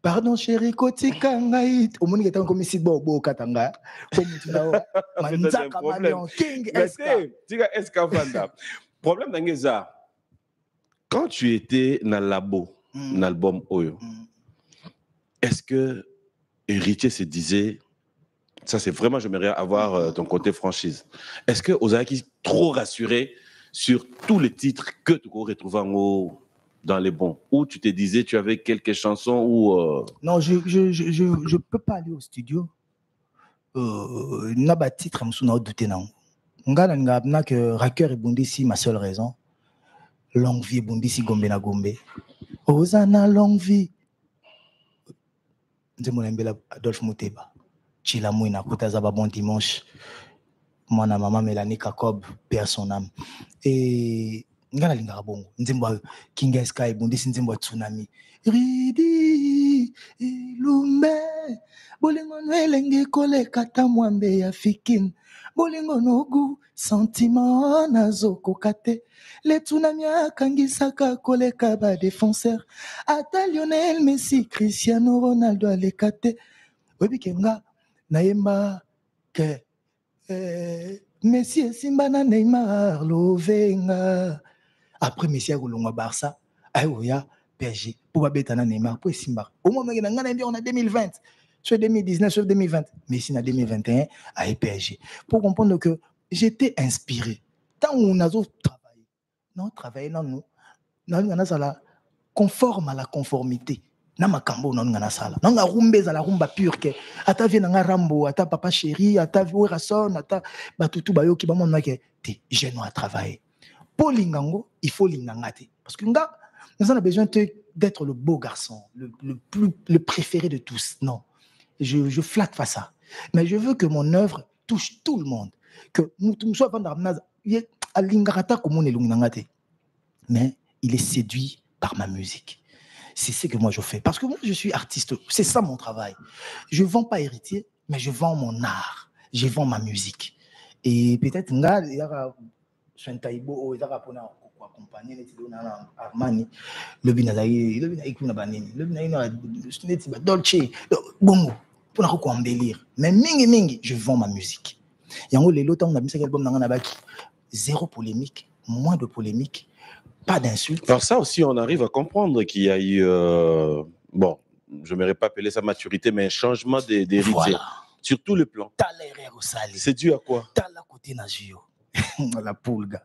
Pardon chérie, kotika ngai. Omoni ketan comme Sidbo bo katanga. Comme tu n'as manzaka malion King Eska. Tika Eska Vanda. Problème d'angeza. Quand tu étais dans le labo, dans l'album Oyo, est-ce que héritier se disait, ça c'est vraiment, j'aimerais avoir ton côté franchise. Est-ce que Ozaki trop rassuré sur tous les titres que tu retrouvais en haut dans les bons, ou tu te disais tu avais quelques chansons ou Non, je peux pas aller au studio. N'a pas titre me sous douter non. Ngana ngabna que Racker et Bundisi ma seule raison. Longue vie Bundisi gombe na gombe. Ozana longue vie. Nzemolembela Adolphe Muteba. Chila Mouina, Kotazaba bon dimanche. Moi, maman Mélanie Kakob, père son âme. Et ngana lingara bongo. Nzembo King Sky, Bundisi nzembo tsunami. Ridi, Lumbe, Bolingo Nwelenge Kole Kata Mwambe ya Fikin. Bolingo Nogu, Sentiment Nazoko Kate. Les tsunami kangisaka koleka ba défenseur. Ata Lionel Messi, Cristiano Ronaldo alekate. Obi kenga naemba ke Messi esimba na Neymar lovenga. Après Messi a golonga Barça, ayoya PSG pour ba beta na Neymar pour esimba. Au moment ngena ngana on a 2020, sur 2019, sur 2020, Messi na 2021 à PSG. Pour comprendre que j'étais inspiré. Tant on a travaillé. Non, travailler non nous. Non, on a ça conforme à la conformité. Na makambo non ngana sala. Non rumbe za la rumba pure que ata vie nga Rambo, ata papa chéri, ata Werason, ata batutu bayo ki ba mona ke te jeune à travailler. Pour lingango, il faut lingangate parce que nga nous avons besoin d'être le beau garçon, le préféré de tous. Non. Je flatte pas ça. Mais je veux que mon œuvre touche tout le monde. Que nous soit mais il est séduit par ma musique. C'est ce que moi je fais. Parce que moi je suis artiste. C'est ça mon travail. Je ne vends pas héritier, mais je vends mon art. Je vends ma musique. Et peut-être accompagner Armani, le binazai, le binaïkuna banini, le binaïna Dolce, bongo, pour embellir. Mais mingi, je vends ma musique. Et en gros, les lots, on a mis cet album dans un zéro polémique, moins de polémique, pas d'insultes. Alors ça aussi, on arrive à comprendre qu'il y a eu, bon, je n'aimerais pas appeler ça maturité, mais un changement d'héritier. Voilà. Sur tous les plans. C'est dû à quoi? Tala côté na jio. La poule, gars.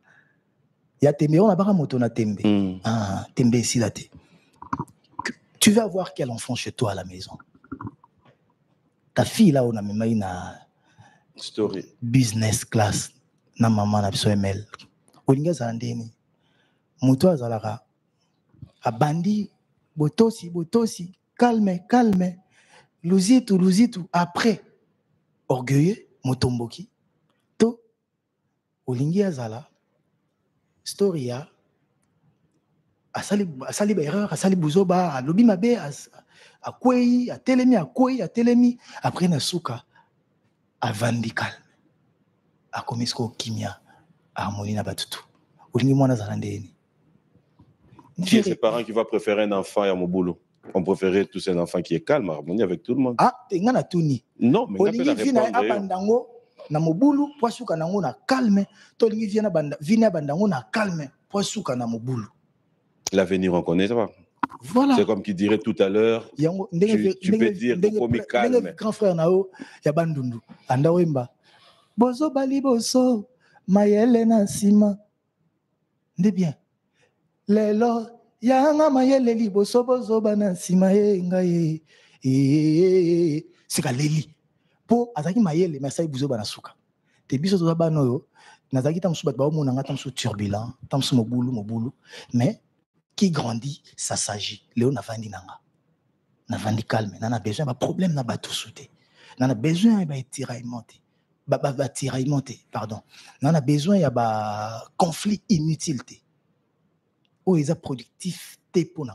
Il y a Tembe, on a pas moto na Tembe. Ah, Tembe ici, là, tu vas avoir quel enfant chez toi à la maison? Ta fille, là, on a même une story. Business class. Na maman, na biso ML. Olinga zandeni. Moto azalara. A bandi. Botosi. Calme. Luzitu. Après. Orgueilleux, motomboki. To, olingi azala, storia, asali ba erreur, asali buzoba, alobi mabe, akwei, atelemi, après nasuka, avandi calme, akomisko kimia, harmonie na batutu. Olingi mwana zala ndeni. Qui est ses parents qui va préférer un enfant à mon boulot? On préférait tous un enfant qui est calme, harmonie avec tout le monde. Ah, tu as tout. Non, mais on a répondre. Na mobulu poisuka nango na calme, to lingi vina bandango na calme, poisuka na mobulu. L'avenir on connaît pas. Voilà. C'est comme qui dirait tout à l'heure. Tu peux dire que calme. Grand frère nao ya bandundu. Anda wemba. Bozo bali bozo, mayele na sima. Ndé bien. Lelo yanga mayele liboso bozo bana sima ngai. C'est leli. Po azaki mayele mesai buzo bana suka. Te biso to bana yo nazaki tamsu bat ba mo nanga tamsu turbulent, tamsu mobulu, mais qui grandit ça s'agit. Léo na vandi nanga. Na vandi calme, na besoin ba problème na ba tout souté. Na besoin ba tiraillement. Ba tiraillement, pardon. Na besoin ya ba conflit inutile. Oh, ils sont productifs pour nous.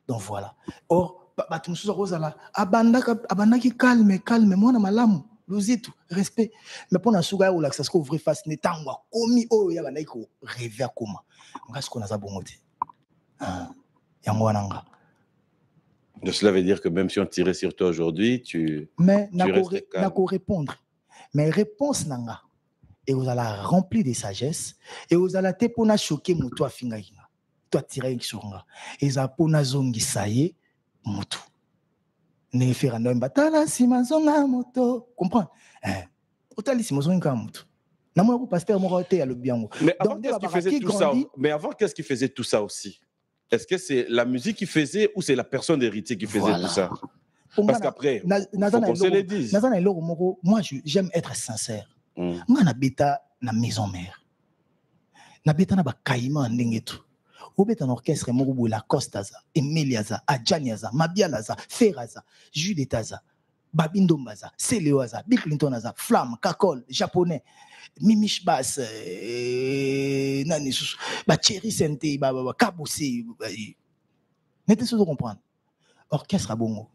Donc voilà. Or, batum sous rosala, abandaki calme, moi na malamu, luzitu, respect. Mais pour na suga ou la ça se couvre face netangwa, komi oh ya bandaki ko rêver comment. Ngas ko na za bongote. Ah, yango nanga. Donc cela veut dire que même si on tirait sur toi aujourd'hui, tu restes calme. Nako répondre. Mais réponse nanga. Et vous allez remplir de sagesse et vous allez te pour na choquer muto afinga inga. Toi tirer sur nga et za pona zongi saye moto ne faire un batala si mazonga moto comprends otali si mazonga moto na mona pasteur morote ya le biango. Mais avant qu'est-ce qui faisait tout ça? Mais avant qu'est-ce qui faisait tout ça aussi? Est-ce que c'est la musique qui faisait ou c'est la personne d'héritier qui faisait tout ça? Parce qu'après faut qu'on se le dise. Moi j'aime être sincère. Moi na beta na maison mère. Na beta na ba kaima ndenge ou bien un orchestre moko la Costaza, Emeliaza, Adjaniaza, Mabialaza, Ferraza, Judetaza, Babindombaza, Seleoaza, Bill Clintonaza, Flamme, Kakol, japonais, Mimish Bass, Nanisus, Thierry Sente, Kaboussé. N'était ce que comprendre. Orchestre à bongo.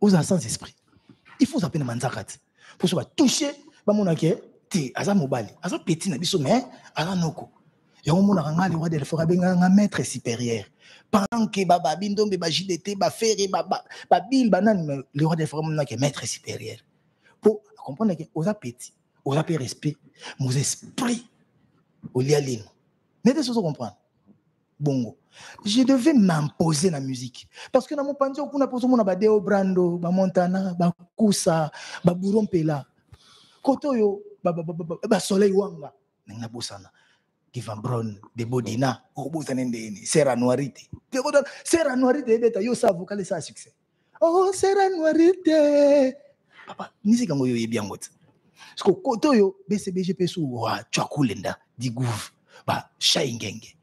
Aux sans esprit. Il faut s'appeler Manzakat. Pour se toucher, Bamonake, Ti, Aza Mobali, Aza Petit, Nabiso, mais Aza Noko. Et on m'a dit que le roi de un maître supérieur. Pendant que Baba Bindombe, Bajidete, Bafere, Babil, Banan, le roi de Forêt est maître supérieur. Pour comprendre que aux appétits, aux appétits respect, mon esprit, au lialine. N'était ce que comprendre. Bongo. Je devais m'imposer la musique. Parce que dans mon pandio, on a posé mon abadeo Brando, Montana, Kusa, Burompela, Kotoyo, Soleil Wanga, Nabosana. Van Bron, de Bodina, Obutanendeni, Serra Noirite. Serra Noirite, yo sa vocal ça succès. Oh, Serra Noirite. Papa, nisi kango yo bien got. Parce que koto yo BCBGP sou wa Tchakulenda, Digouv, ba Shaingenge,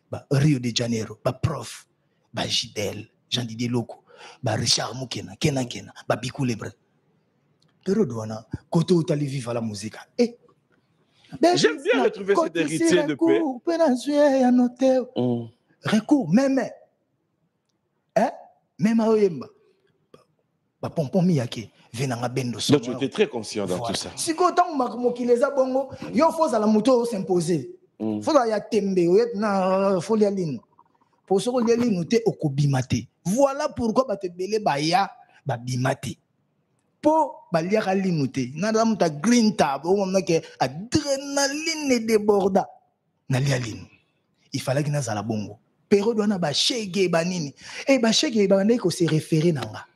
ba Rio de Janeiro, ba Prof, ba Gidel, Jean-Didier Loko, ba Richard Mukena, Kena, ba Bikou Lebre. Pero douana, koto utali vivre la musique. Eh, j'aime bien retrouver cet héritier de paix. Recours, même. Même à Oyemba. Pompon Miyake, venanga bendo. Donc tu étais très conscient dans tout ça. Si quand on qui les a bongo, il faut à la moto s'imposer. Faut y a tembe, faut y aller. Pour ce qu'on y aller, nous t'es au kobimate. Voilà pourquoi ba te belé baya, ba bimate. Pour balier limité, nadam ta green tab, on a que adrénaline déborda. Nalialine. Il fallait que nous à la bongo. période wana ba shege banini et ba shege bandé ko se référer nanga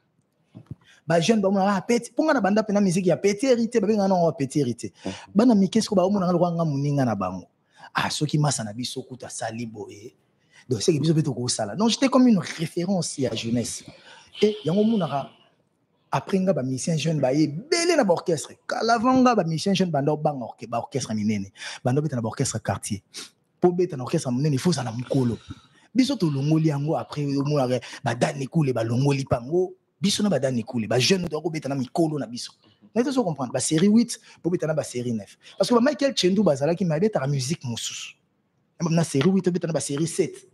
ba jeune ba mona petit ponga na banda pena musique ya petit hérité ba benga na petit hérité bana mikesko ba mona ngalo muninga na bango soki masa na biso kuta sali boye donc c'est que biso beto ko sala donc j'étais comme une référence à jeunesse et yango mona après nga ba musicien jeune ba belé na orchestre kala vanga ba musicien jeune banda banga ba orchestre minene banda beta na orchestre quartier pour beta na orchestre minene il faut ça na mukolo biso to longoli yango après mona ba dani kule ba longoli pango biso na ba dani kule ba jeune to ko beta na mikolo na biso mais tu comprendre ba série 8 pour beta na ba série 9 parce que ba Michael Chendou bazala ki ma beta la musique mosusu na série 8 beta na ba série 7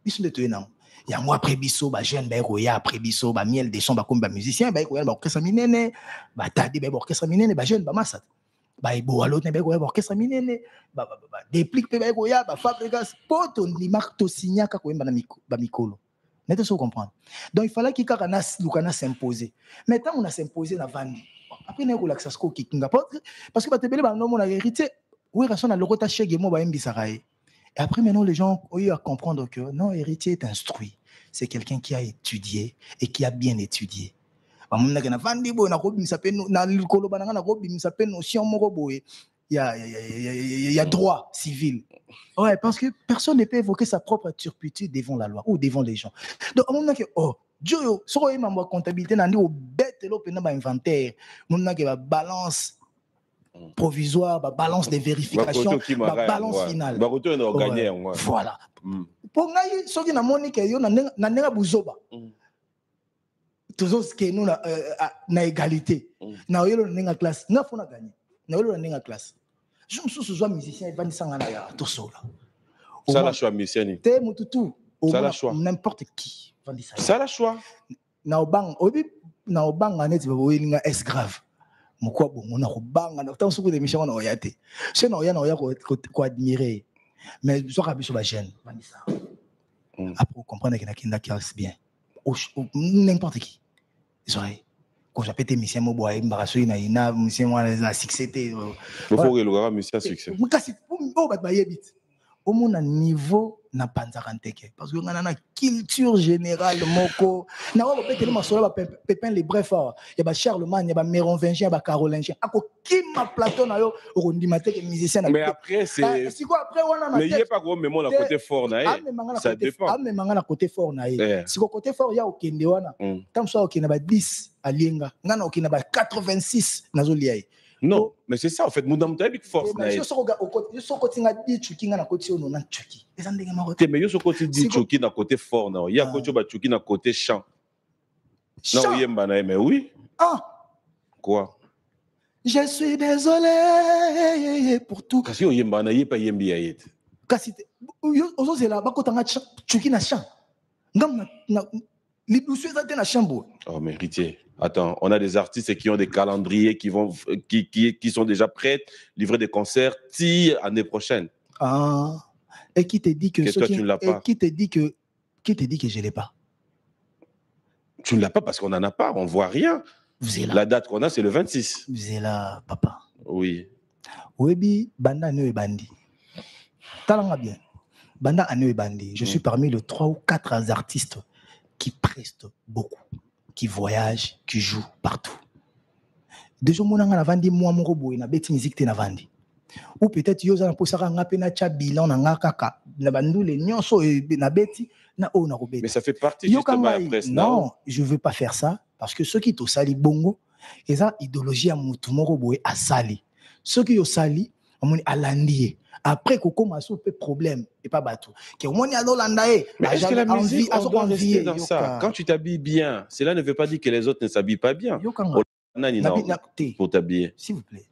biso de to enang yango après biso ba jeune ba roya après biso ba miel des sons ba comme ba musicien ba roya ba orchestre minene ba tadi ba orchestre minene ba jeune ba masat ba ebo alot ne ba roya ba orchestre minene ba déplique pe ba roya ba fabrikas poto ni marto signaka ko emba na ba mikolo n'était pas comprendre donc il fallait qu'il kana lukana s'imposer maintenant on a s'imposé na vandi après ne relaxa ko kikinga parce que ba tebele ba no mona hérité oui raison na lokota chege mo ba embisa raé. Et après, maintenant, les gens ont eu à comprendre que non, héritier est instruit. C'est quelqu'un qui a étudié et qui a bien étudié. Il y a droit civil. Ouais, parce que personne ne peut évoquer sa propre turpitude devant la loi ou devant les gens. Donc, à un moment que, oh, Dieu, si on a une comptabilité, on a une bête, on a un inventaire, on a une balance provisoire, balance des vérifications, balance finale. Voilà. Pour nous, ceux qui n'ont pas buzoba. Tous qui nous na égalité. Na yelo na classe, na fona gagner. Na yelo na classe. Je me suis souvent musicien et bandi sangana ya tout ça. Ça la choix musicien. Te mututu. Ça la choix. N'importe qui. Ça la choix. Na obang, na obang anet ba boyelinga est grave. Mukwa bongo na kobanga na tant suku de mission na oyate c'est na oya ko admirer mais so ka biso ba jeune bandi ça après comprendre que na kinda qui bien n'importe qui soyez quand j'appelle tes missions mo boy mbaraso ina mission moi na succès il faut que le gars mission succès mukasi o bat ba yebit au mon niveau na panzaka nteke parce que ngana na culture générale moko na wa bopete le masola ba Pépin les bref ya ba Charlemagne ya ba Mérovingien ya ba Carolingien ako kima plateau na yo rondima teke musicien na mais après c'est si quoi après wana na mais il est pas gros mais mon côté fort na ça dépend mais mangana côté fort na si côté fort ya okende wana tam so okende ba 10 alienga ngana okende ba 86 nazo liai. Non, mais c'est ça en fait. Mon big force. Mais je suis côté dit chuki na côté on a chuki. Mais je suis côté dit chuki na côté fort na. Il y a côté ba chuki na côté chant. Non, yemba na mais oui. Ah. Quoi? Je suis désolé pour tout. Kasi o yemba na yepa yembi ayet. Kasi ozo zela ba kotanga chuki na chant. Ngam na libusu ezate na chambo. Oh mais héritier. Attends, on a des artistes qui ont des calendriers qui sont déjà prêts, livrer des concerts l'année prochaine. Ah, et qui te dit que toi, tu ne l'as pas. Qui te dit que je ne l'ai pas? Tu ne l'as pas parce qu'on n'en a pas, on ne voit rien. La date qu'on a, c'est le 26. Vous êtes là, papa. Oui. Webi, Banda Ane et Bandi. Talanga bien. Banda Ane et Bandi. Je suis parmi les 3 ou 4 artistes qui prestent beaucoup, qui voyagent, qui jouent partout. Déjà, mon na vandi moi mon robot na beti musique te na vandi. Ou peut-être yo za posaka nga pe na cha bilan na nga kaka na bandule nyonso na beti na o na robeti. Mais ça fait partie justement de la presse. Non, je veux pas faire ça parce que ceux qui to sali bongo et ça idéologie à mutu mon robot a sali. Ceux qui yo sali amoni alandi. Après qu'on commence au problème et pas bateau. Que on y a l'Olandae. Mais est-ce que la musique on doit rester dans ça? Quand tu t'habilles bien, cela ne veut pas dire que les autres ne s'habillent pas bien. Pour t'habiller. S'il vous plaît.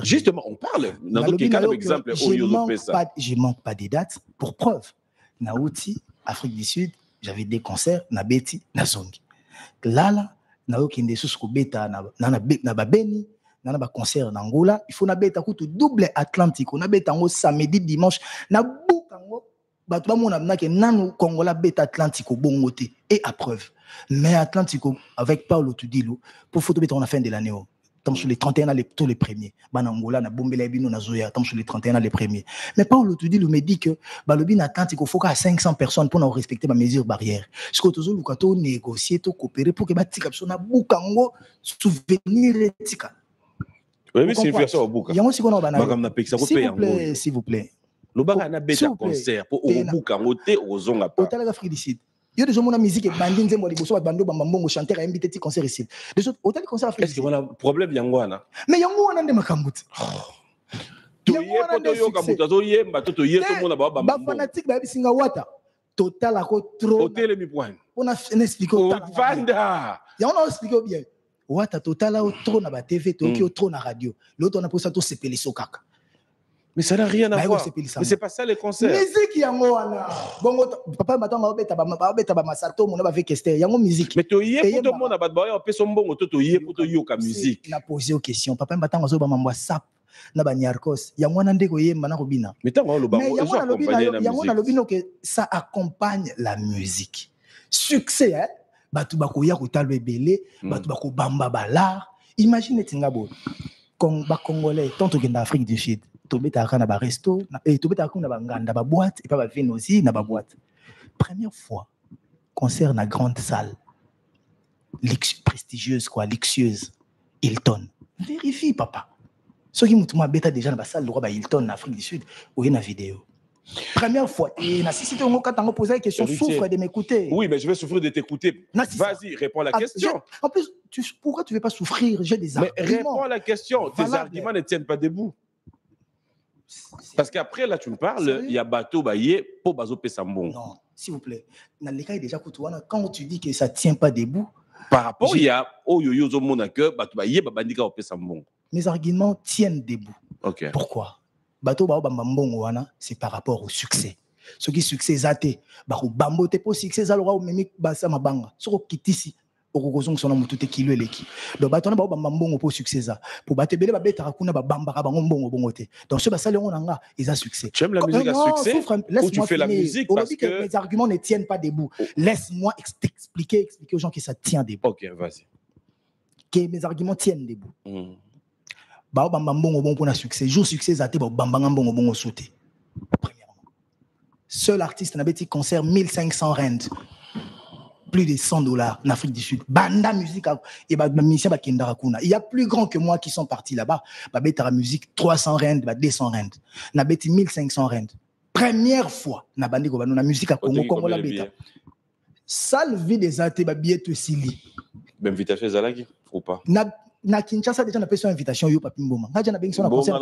Justement, on parle. Dans d'autres cas, par exemple, je manque pas des dates. Pour preuve, Naouti, Afrique du Sud, j'avais des concerts, na Beti, na Zongi. Là, Naouki Ndesusko Beta, na Beni. Dans un concert en Angola, il faut nabeta kutu double Atlantique. On nabeta ngo samedi dimanche na bukango batba mona na ke nanu Congola beta Atlantique au bon côté et à preuve. Mais Atlantique avec Paulo Tudilo pour photo beta on a fin de l'année. Tant sur les 31 tous les premiers. Banangola, na Bombela Bino, na Zoya, tant sur les 31 les premiers. Mais Paul Toudi me dit que le bin attend qu'il faut qu'à 500 personnes pour respecter ma mesure barrière. Ce que tu as négocier, tu coopérer pour que tu aies un boucango souvenir. Oui, mais c'est une version au boucan. S'il vous plaît. Le baga na beta concert pour au boucango te au zonga pas. Au Afrique du Sud. Il y a des gens qui ont musique bandine nzembo liboso bando bambongo chanteur invité ti concert ici. Des autres hôtel concert Afrique. Est-ce que voilà problème yangwana? Mais yangwana nde makambuti. Yangwana to yoka muta to yemba to yeto mona ba bambongo. Ba fanatique ba bisinga wata. Total ako trop. Hôtel mi point. On a expliqué au Vanda. Ya on a expliqué bien. Wata total au trop na ba TV Tokyo trop na radio. L'autre on a pour ça to sepeli sokaka. Mais ça n'a rien à voir. Mais c'est pas ça les concerts. Musique yango wana. Bongo papa matanga obeta ba masato mona ba avec Esther. Yango musique. Mais to yé pour tout le monde na ba ba yo peso mbongo to yé pour to yoka musique. Na poser aux questions. Papa matanga zo ba mambo sap na ba nyarkos. Yango wana ndeko yemba na robina. Mais tango lo bango yango na lobino que ça accompagne la musique. Succès hein. Batu bakoya ko talbe belé, batu bako bamba balar. Imagine tingabo. Comme ba congolais tant que dans Afrique du Sud. Tobeta na ba resto et tobeta na ba nganda ba boîte et pas ba vin aussi na ba boîte. Première fois concert na grande salle prestigieuse quoi, luxueuse Hilton. Vérifie papa. Ceux qui m'ont bêta déjà na ba salle de roi ba Hilton en Afrique du Sud ou une vidéo. Première fois et na si c'était on quand on posait la question souffre de m'écouter. Oui, mais je vais souffrir de t'écouter. Vas-y, réponds à la question. En plus, pourquoi tu veux pas souffrir? J'ai des arguments. Mais réponds à la question. Tes arguments ne tiennent pas debout. Parce qu'après, là, tu me parles, il y a bateau, baillé, pour bazo pesambon. Non, s'il vous plaît. Dans les cas, déjà, quand tu dis que ça ne tient pas debout. Par rapport, il y a Oyoyo Zomonaka, bateau, baillé, babandika au pesambon. Mes arguments tiennent debout. Ok. Pourquoi? Bateau, bambambon, c'est par rapport au succès. Ce qui succès, zate, bambo, te pour succès, zalora, ou même, basa, mabanga. Ce qui ici. Donc bato na ba bambongo pour succès ça pour batebele ba beta kuna ba bamba ba bongo bongo te donc ce basale on nga ils a succès. Tu aimes la musique à succès ou tu fais la musique parce que mes arguments ne tiennent pas debout. Laisse-moi expliquer aux gens que ça tient debout. OK, vas-y. Que mes arguments tiennent debout. Ba bambongo bon pour na succès jour succès ça te ba bambanga bongo bongo sauter. Premièrement. Seul artiste na beti concert 1500 rand. Plus de $100 en Afrique du Sud. Banda musique et il y a plus grand que moi qui sont partis là-bas. Babeta musique 300 rand, 200 rand. Na beti 1500 rand. Première fois na bandi ko na musique à Congo la beta. Salle vide des athées ba billet to sili. Ben invitation zalaki ou pas? Na Kinshasa déjà na personne invitation yo papi mboma. Ngaja na bengi na concert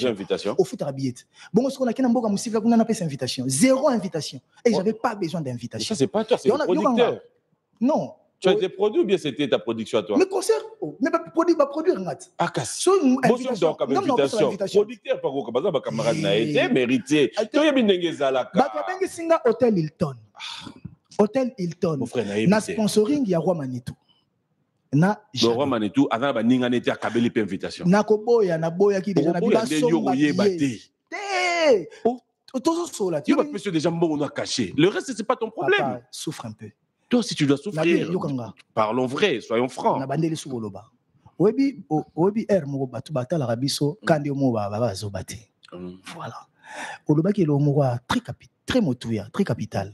invitation. Au foot à billet. Bon ce qu'on a kina mboka musique là kuna na personne invitation. Zéro invitation. Et j'avais pas besoin d'invitation. Ça c'est pas toi, c'est le producteur. Non. Tu as été produit ou bien c'était ta production à toi? Mais concert, mais produire ngat. Ah casse. Donc comme invitation. Producteur pas ko baza ba camarade na été mérité. To yebi ndenge zalaka. Ba to bengi singa Hotel Hilton. Hotel Hilton. Mon frère na sponsoring ya Roi Manitou. Na Roi Manitou avant ba ninga neti akabeli pe invitation. Na ko boya na boya ki déjà na bibaso. Tu vas plus déjà bon on a caché. Le reste c'est pas ton problème. Papa, souffre un peu. Toi, si tu dois souffrir, parlons vrai, soyons francs. Voilà. Très motuya, très capital.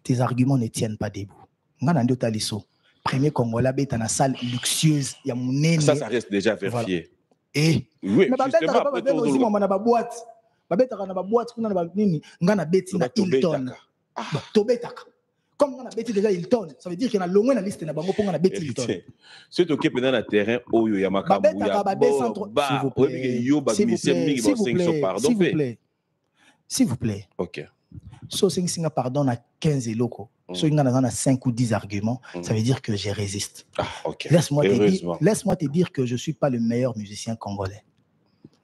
Tes arguments ne tiennent pas debout. Premier Congolais dans la salle luxueuse, il y a mon ça reste déjà vérifié. Et oui, mais comme on a bêti déjà Hilton, ça veut dire qu'il y a loin la liste na bango pour on a bêti Hilton. C'est OK pendant le terrain oyo ya makambu ya. S'il vous plaît. OK. So singa pardon à 15 locaux. So il y a 5 ou 10 arguments, ça veut dire que je résiste. Ah OK. Laisse-moi te dire que je suis pas le meilleur musicien congolais.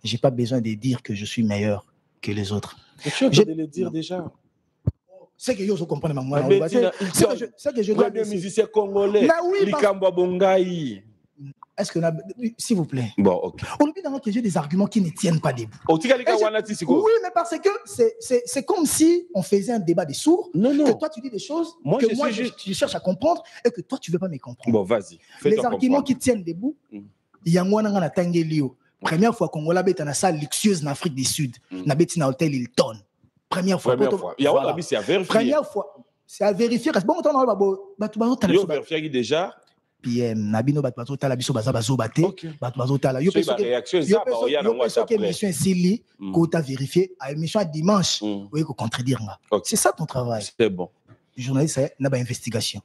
J'ai pas besoin de dire que je suis meilleur que les autres. Mais tu as besoin de le dire déjà. C'est que je comprends ma moi. C'est que je dois être musicien congolais. Likamba Bongai. Est-ce que s'il vous plaît. Bon, OK. On oublie d'avoir que j'ai des arguments qui ne tiennent pas debout. Oui, mais parce que c'est comme si on faisait un débat des sourds. Non. Que toi tu dis des choses que moi je cherche à comprendre et que toi tu veux pas me comprendre. Bon, vas-y. Les arguments qui tiennent debout, yango na ngana tangelio. Première fois Congolais bête na salle luxueuse en Afrique du Sud. Na bête na hôtel Hilton. Première fois. Il y a voilà. C'est à vérifier. Première fois. C'est à vérifier. Parce que bon, on a vérifié déjà. PM Nabino Batbato Tala Biso Bazabazo Bate. Batbazo Tala. Yo réaction ça ba oya na moi après. Émission Sili que tu as vérifié à émission dimanche. Oui, qu'on contredire. C'est ça ton travail. C'est bon. Journaliste, c'est une investigation.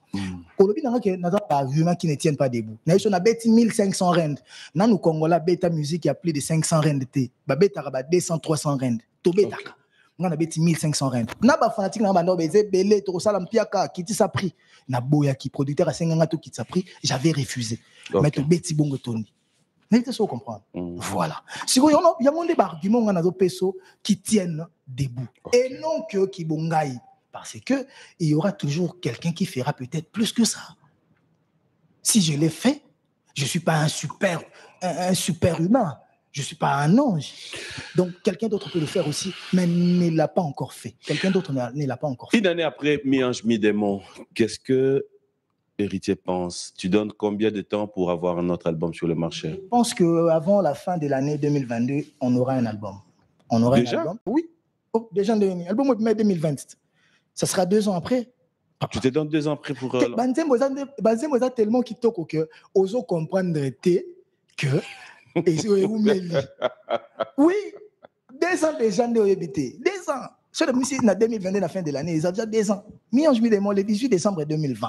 Aujourd'hui, il y a des arguments qui ne tiennent pas debout. Nous avons 1500 rand. Dans le Congolais, bêta musique, il y a plus de 500 rand. Bêta 200, 300 rand. Tobéta. Nous avons 1500 rand. Nous avons des fanatiques, nous avons des belés, tout ça, qui dit ça prix. Nous avons qui producteur à 50 qui ça prix. J'avais refusé. Mais tu bêti bongo Tony. Vous avez comprendre. Voilà. Si il y a des arguments qui tiennent debout. Et non que qui bongaï. Parce qu'il y aura toujours quelqu'un qui fera peut-être plus que ça. Si je l'ai fait, je ne suis pas un super humain. Je ne suis pas un ange. Donc, quelqu'un d'autre peut le faire aussi, mais ne l'a pas encore fait. Quelqu'un d'autre ne l'a pas encore fait. Une année après Mi-Ange Mi-Démon, qu'est-ce que Héritier pense? Tu donnes combien de temps pour avoir un autre album sur le marché? Je pense qu'avant la fin de l'année 2022, on aura un album. On aura déjà? Un album. Oui. Oh, déjà, un album au mai 2020. Ça sera 2 ans après. Tu te donnes 2 ans après pour... Banzem Moza tellement qui toque que oso comprendre que oui, 2 ans déjà de éviter. 2 ans. Sur le musique en 2022, la fin de l'année, ils ont déjà 2 ans. Mi-Ange Mi-Démon, le 18 décembre 2020.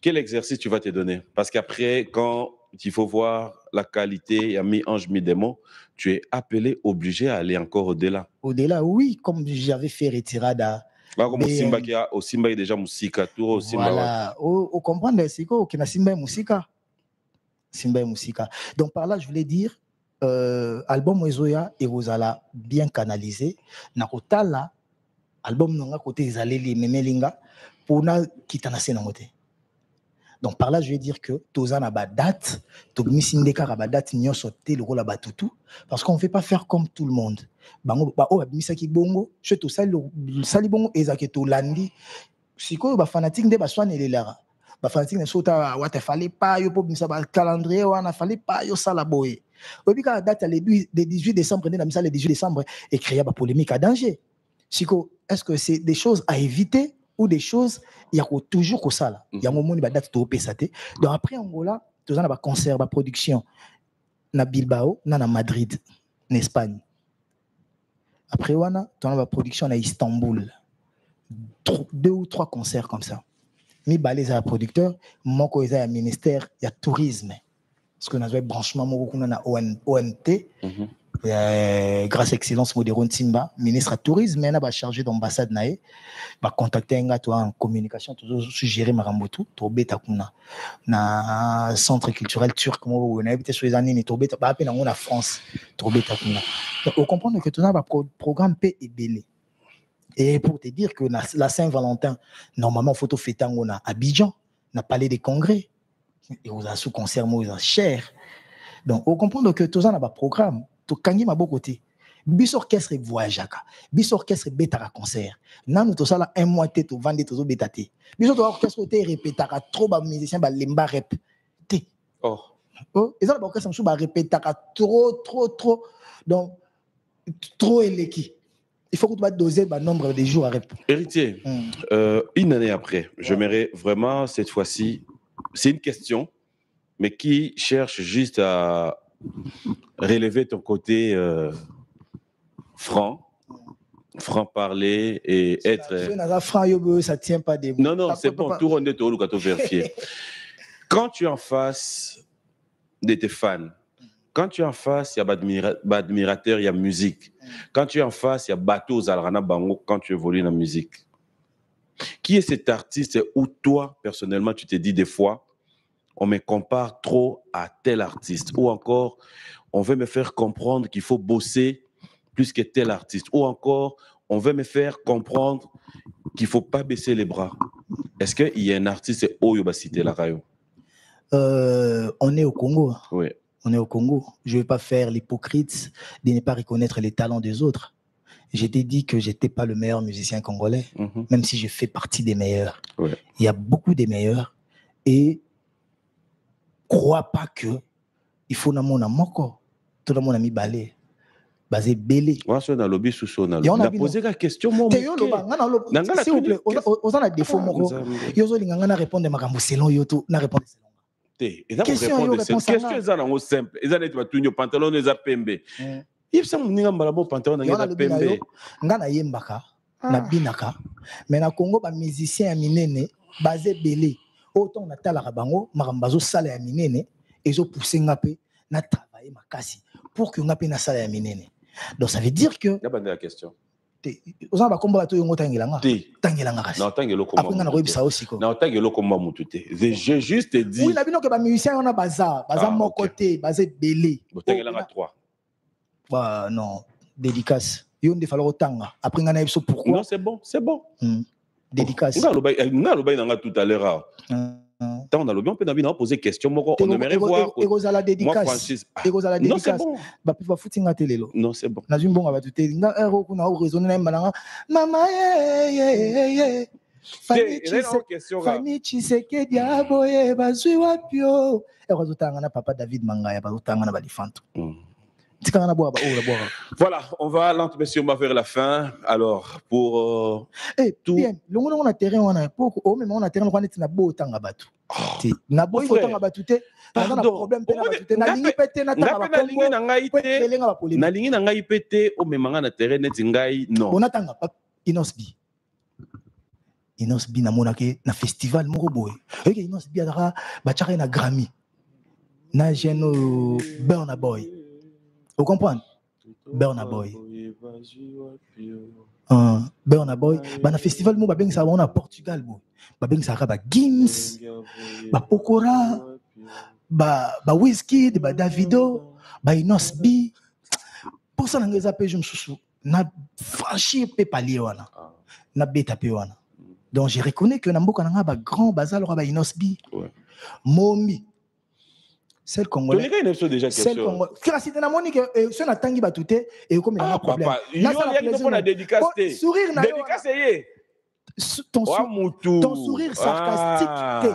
Quel exercice tu vas te donner? Parce qu'après, quand il faut voir la qualité à Mi-Ange Mi-Démon, tu es appelé, obligé à aller encore au-delà. Au-delà, oui, comme j'avais fait Retirada. Comme Simba qui a au Simba déjà Musika tour au Simba. Voilà, au comprendre c'est quoi que na Simba Musika. Simba Musika. Donc par là je voulais dire album Ezoya et Rosala bien canalisé na kotala album nonga côté ezaleli memelinga pour na kitana senangote. Donc par là je vais dire que toza na ba date to misindeka ba date nyoso te le rôle batutu parce qu'on ne veut pas faire comme tout le monde. Bango ba o abimisa ki bongo je to sali bongo ezake to landi siko ba fanatique nde ba swane lelara ba fanatique ne sota wata fallait pas yo po bimisa ba calendrier wana fallait pas yo sala boye obika date le 18 décembre na misa le 18 décembre et créer ba polémique à danger siko est-ce que c'est des choses à éviter ou des choses il y a toujours que ça là il y a un moment où ba date to pesate donc après Angola tous on a ba concert ba production na Bilbao na Madrid en Espagne. Après wana tu as ba production à Istanbul 2 ou 3 concerts comme ça mi balé à producteur moko eza ya ministère ya tourisme parce que na zo branchement moko kuna na OMT grâce à excellence Modéron Timba ministre à tourisme mais na ba chargé d'ambassade naé ba contacter nga toi en communication toujours suggérer marambotu to beta kuna na centre culturel turc mo na habité sur les années ni to beta ba pe na France to beta kuna on comprend que tout ça ba programme P et belé. Et pour te dire que la Saint-Valentin normalement photo fêter on a Abidjan na palais des congrès et aux sous concert mo ils cher donc on comprend que tout ça na ba programme to kangi mabokoté bis orchestre voyageaka bis orchestre betaka concert nanu to sala un mois te to vendre to betaté bis orchestre te répétaka trop ba musicien ba lemba rep te oh ils ont ba orchestre sou ba répétaka trop donc trop eleki. Il faut que tu vas doser le nombre de jours à répondre. Héritier, une année après, j'aimerais vraiment cette fois-ci, c'est une question, mais qui cherche juste à relever ton côté franc parler et être. Ça ne tient pas des mots. Non, c'est bon, tout rondé, tout le vérifier. Quand tu es en face de tes fans, quand tu es en face, il y a admirateurs, il y a musique. Quand tu es en face, il y a bateau Zalrana Bango quand tu évolues dans la musique. Qui est cet artiste où toi, personnellement, tu te dis des fois, on me compare trop à tel artiste ou encore, on veut me faire comprendre qu'il faut bosser plus que tel artiste ou encore, on veut me faire comprendre qu'il ne faut pas baisser les bras. Est-ce qu'il y a un artiste Oyo cité la rayon? On est au Congo. Oui. On est au Congo. Je ne vais pas faire l'hypocrite de ne pas reconnaître les talents des autres. Je t'ai dit que je n'étais pas le meilleur musicien congolais, même si je fais partie des meilleurs. Ouais. Il y a beaucoup des meilleurs et crois pas que il faut na mona moko to na mona mibale basé belé Moi sur na lobby sous son Yo, on a na bino. posé la question moi te yo loba ngana loba Nangana s'il vous plaît tuni- oza na défaut moko yo zo linga ngana répondre makambo selon yo to na répondre selon Te, eza Question ko yo, répondre réponse question anga. eza nango simple eza neti batunyo pantalon eza pembe yebisa moninga mbala mo pantalon yo nange na eza lobi na pembe yo nga na yembaka na binaka mais na Congo ba musicien ya minene basé belé autant na talaka bango makambo bazo sala ya minene ezo pousser nga pe na travailler makasi pour que nga pe na sala ya minene donc ça veut dire que ya bande la question oza ba komba to yongo tangelanga te tangelanga kasi na otangelo ko après nga na koyebisa aussi ko na otangelo ko mutu te je juste te dis oui na bino que ba musicien on a baza moko ok. te basé belé otangelanga 3 bah non dédicace yo nde falloir otanga après nga na yebiso pourquoi non c'est bon dédicace nga loba nanga tout à l'heure tant on a lobby on peut na bino poser question moko on aimerait voir ekozala moi dédicace Francis ekozala non c'est dédicace bon bapepa futi nga te lelo non c'est bon nazwi mbongo batu te nga ero kuna oraisonne na yemba nanga mama ye Fani Tshisekedi aboye bazwi wapi o ekozotanga na papa David Mangaya bazotanga na balifanto tikanga na boa ba o la boa voilà on va lentement vers la fin alors pour tout bien longo longo na terrain wana poko o même on a terrain wana tina bo tanga batu ti na boy tanga batu te na na problème pe na batu te na lingi pete na tanga ba lingi na ngai te na lingi na ngai pete o memanga na terrain net ngai non bona tanga Inosbi na monake na festival moko boy eke Inosbi adara bachaka na Grammy na jeune Burna Boy vous comprenez Burna Boy Burna Boy bana festival mo babeng sa na Portugal boy babeng sa ba Gims ba Pokora ba Wizkid ba Davido ba Inosbi pour ça ngeza pe je msusu na franchir pe palier wana na beta pe wana donc je reconnais que namboka nanga ba grand bazal ba Inosbi Mombi celle congolais celle congolais clasité na monique ce na tangi batute et comme il a un problème là ça la dédicace sourire na dédicace ton sourire sarcastique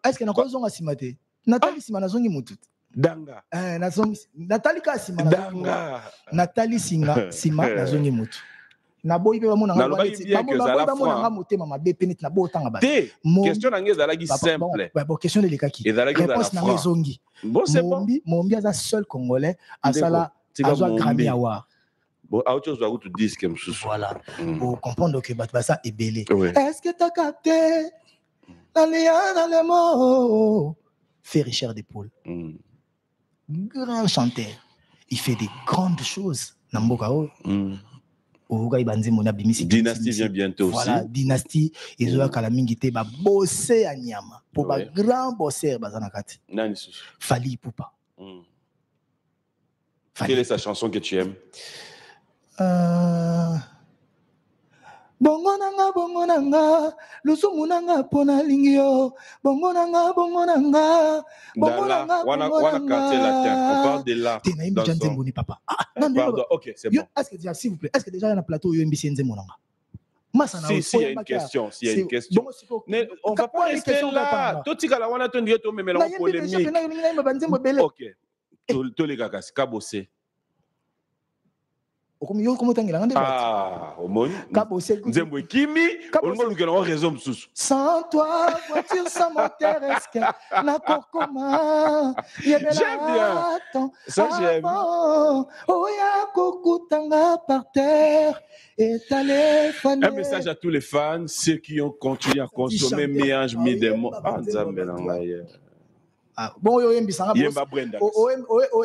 est-ce que na kozonga simate Nathalie sima nazongi mutu danga nazongi Nathalie ka sima danga Nathalie singa sima nazongi mutu na boyi pe bamona nga nga motema mabe pe net na botanga ba question na ngeza la simple bon question de lekaki réponse na ngezongi Mombi aza seul congolais asala azwa Grammy Award bon autre chose va vous disque msusu voilà pour comprendre que bato basa ebele est-ce que t'as capté dans les mots fait Richard Despaul grand chanteur il fait des grandes choses na mboka o Dynastie vient bientôt voilà, aussi. Dynastie, ils ont kalamingi te ba bosser à Nyama pour ba grand bosser bazanakati. Fali Poupa. Quelle est sa chanson que tu aimes? Bongo nanga, lusumu nanga pona lingio. Bongo nanga. Wana quartier latin. On parle de là. Dans son... papa. Pardon, ok, c'est bon. Est-ce que déjà, s'il vous plaît, est-ce que déjà il y a un plateau où il y a Si, il y a une question. On va pas rester là. Tout ce wana to ndiye to memela polémique. Ok. To les gars, c'est cabossé. Nzembo Kimi, on va lui raison msusu. Sans toi, voiture sans moteur, est-ce que na kokoma? J'aime bien. Ça j'aime. Oh ya kokutanga par terre. Un message à tous les fans, ceux qui ont continué à consommer Méange Midemo. Ah, Nzambe nanga. Bon oyembisanga Yemba Brenda.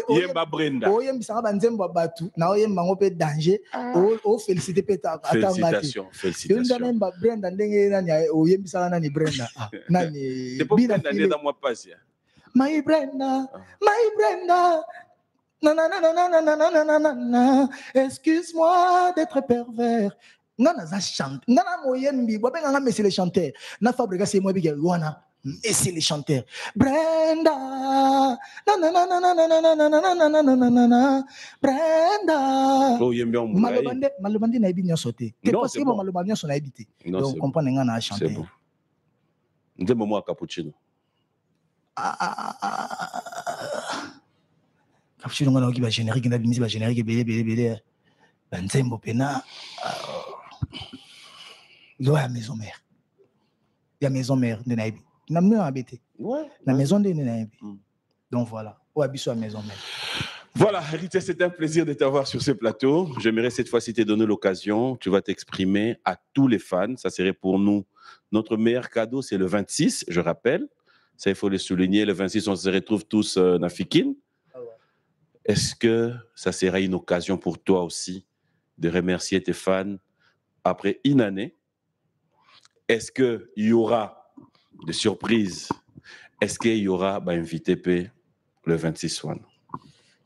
Yemba Brenda. Oyembisanga banzembo batu na oyemba ngope danger o féliciter peta atangati. Félicitations. Yemba Brenda ndenge nani oyembisanga nani Brenda. Nani bina ndeza moi pas. My Brenda. Non. Excuse-moi d'être pervers. Nana za chante. Nana moyembi bobe nganga monsieur le chanteur. Na fabrica c'est moi bi wana. Et c'est les chanteurs. Brenda, Brenda. Malobande na ebi sauté. T'es pas sûr malobande son a évité. Donc comprendre nga na chanter. C'est bon. Ndembo moi cappuccino. Capture on a qui va générique na bimisi va générique belé nzembo pena yo ya maison mère. Ya maison mère de Naibi. Na mno abete. Ouais. La maison de Naibi. Donc voilà, ou abisso à maison mère. Voilà, Héritier, c'est un plaisir de t'avoir sur ce plateau. J'aimerais cette fois-ci te donner l'occasion. Tu vas t'exprimer à tous les fans. Ça serait pour nous notre meilleur cadeau, c'est le 26, je rappelle. Ça, il faut le souligner. Le 26, on se retrouve tous dans Fikine. Est-ce que ça sera une occasion pour toi aussi de remercier tes fans après une année? Est-ce qu'il y aura des surprises? Est-ce qu'il y aura invité le 26 one?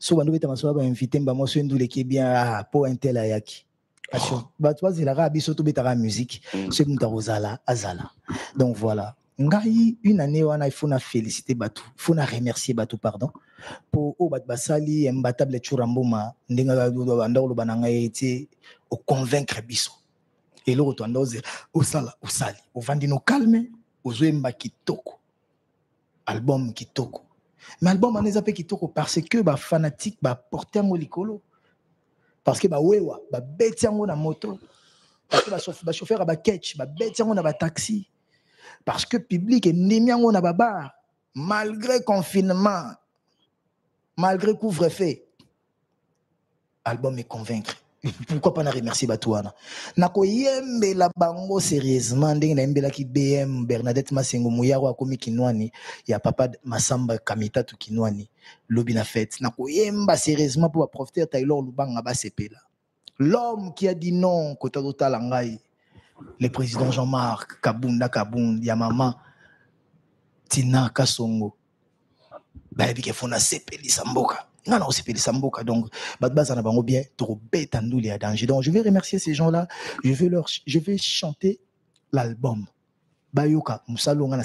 So bandu beta maso ba invité mba moso ndule ki bien po intel ayaki. Parce que ba toi c'est la rabiso to beta la musique, c'est muta rozala azala. Donc voilà. Ngai une année wana il faut na féliciter Batu, il faut na remercier Batu pardon pour o bat basali mbatable churamboma ndenga do ndolo bananga été au convaincre biso. Et l'autre to ndoze au sala au sali, au vandi no calme, au zoemba kitoko. Album kitoko. Mais album aneza pe kitoko parce que ba fanatique ba porter ngo likolo. Parce que ba wewa ba beti ngo na moto. Parce que ba chauffeur ba ketch ba beti ngo na ba taxi. Parce que public est ndemi ngo na ba bar malgré confinement, malgré couvre-feu. Album est convaincre. Pourquoi pas na remercier Batouana? Nako yembe la bango sérieusement ndenge na yembela ki BM Bernadette Masengo Muyaro akomi kinwani ya papa Masamba Kamita tu kinwani lobi na fête. Nako yemba sérieusement pour profiter Taylor Lubanga ba sepela. L'homme qui a dit non kota totala ngai le président Jean-Marc Kabunda Kabund ya maman Tina Kasongo. Ba bi ke fona sepeli samboka. Non, c'est pas Samboka. Donc, Badbaza n'a pas bien trop bête en nous les danger. Donc, je vais remercier ces gens-là. Je vais chanter l'album. Bayoka, Moussa Longa,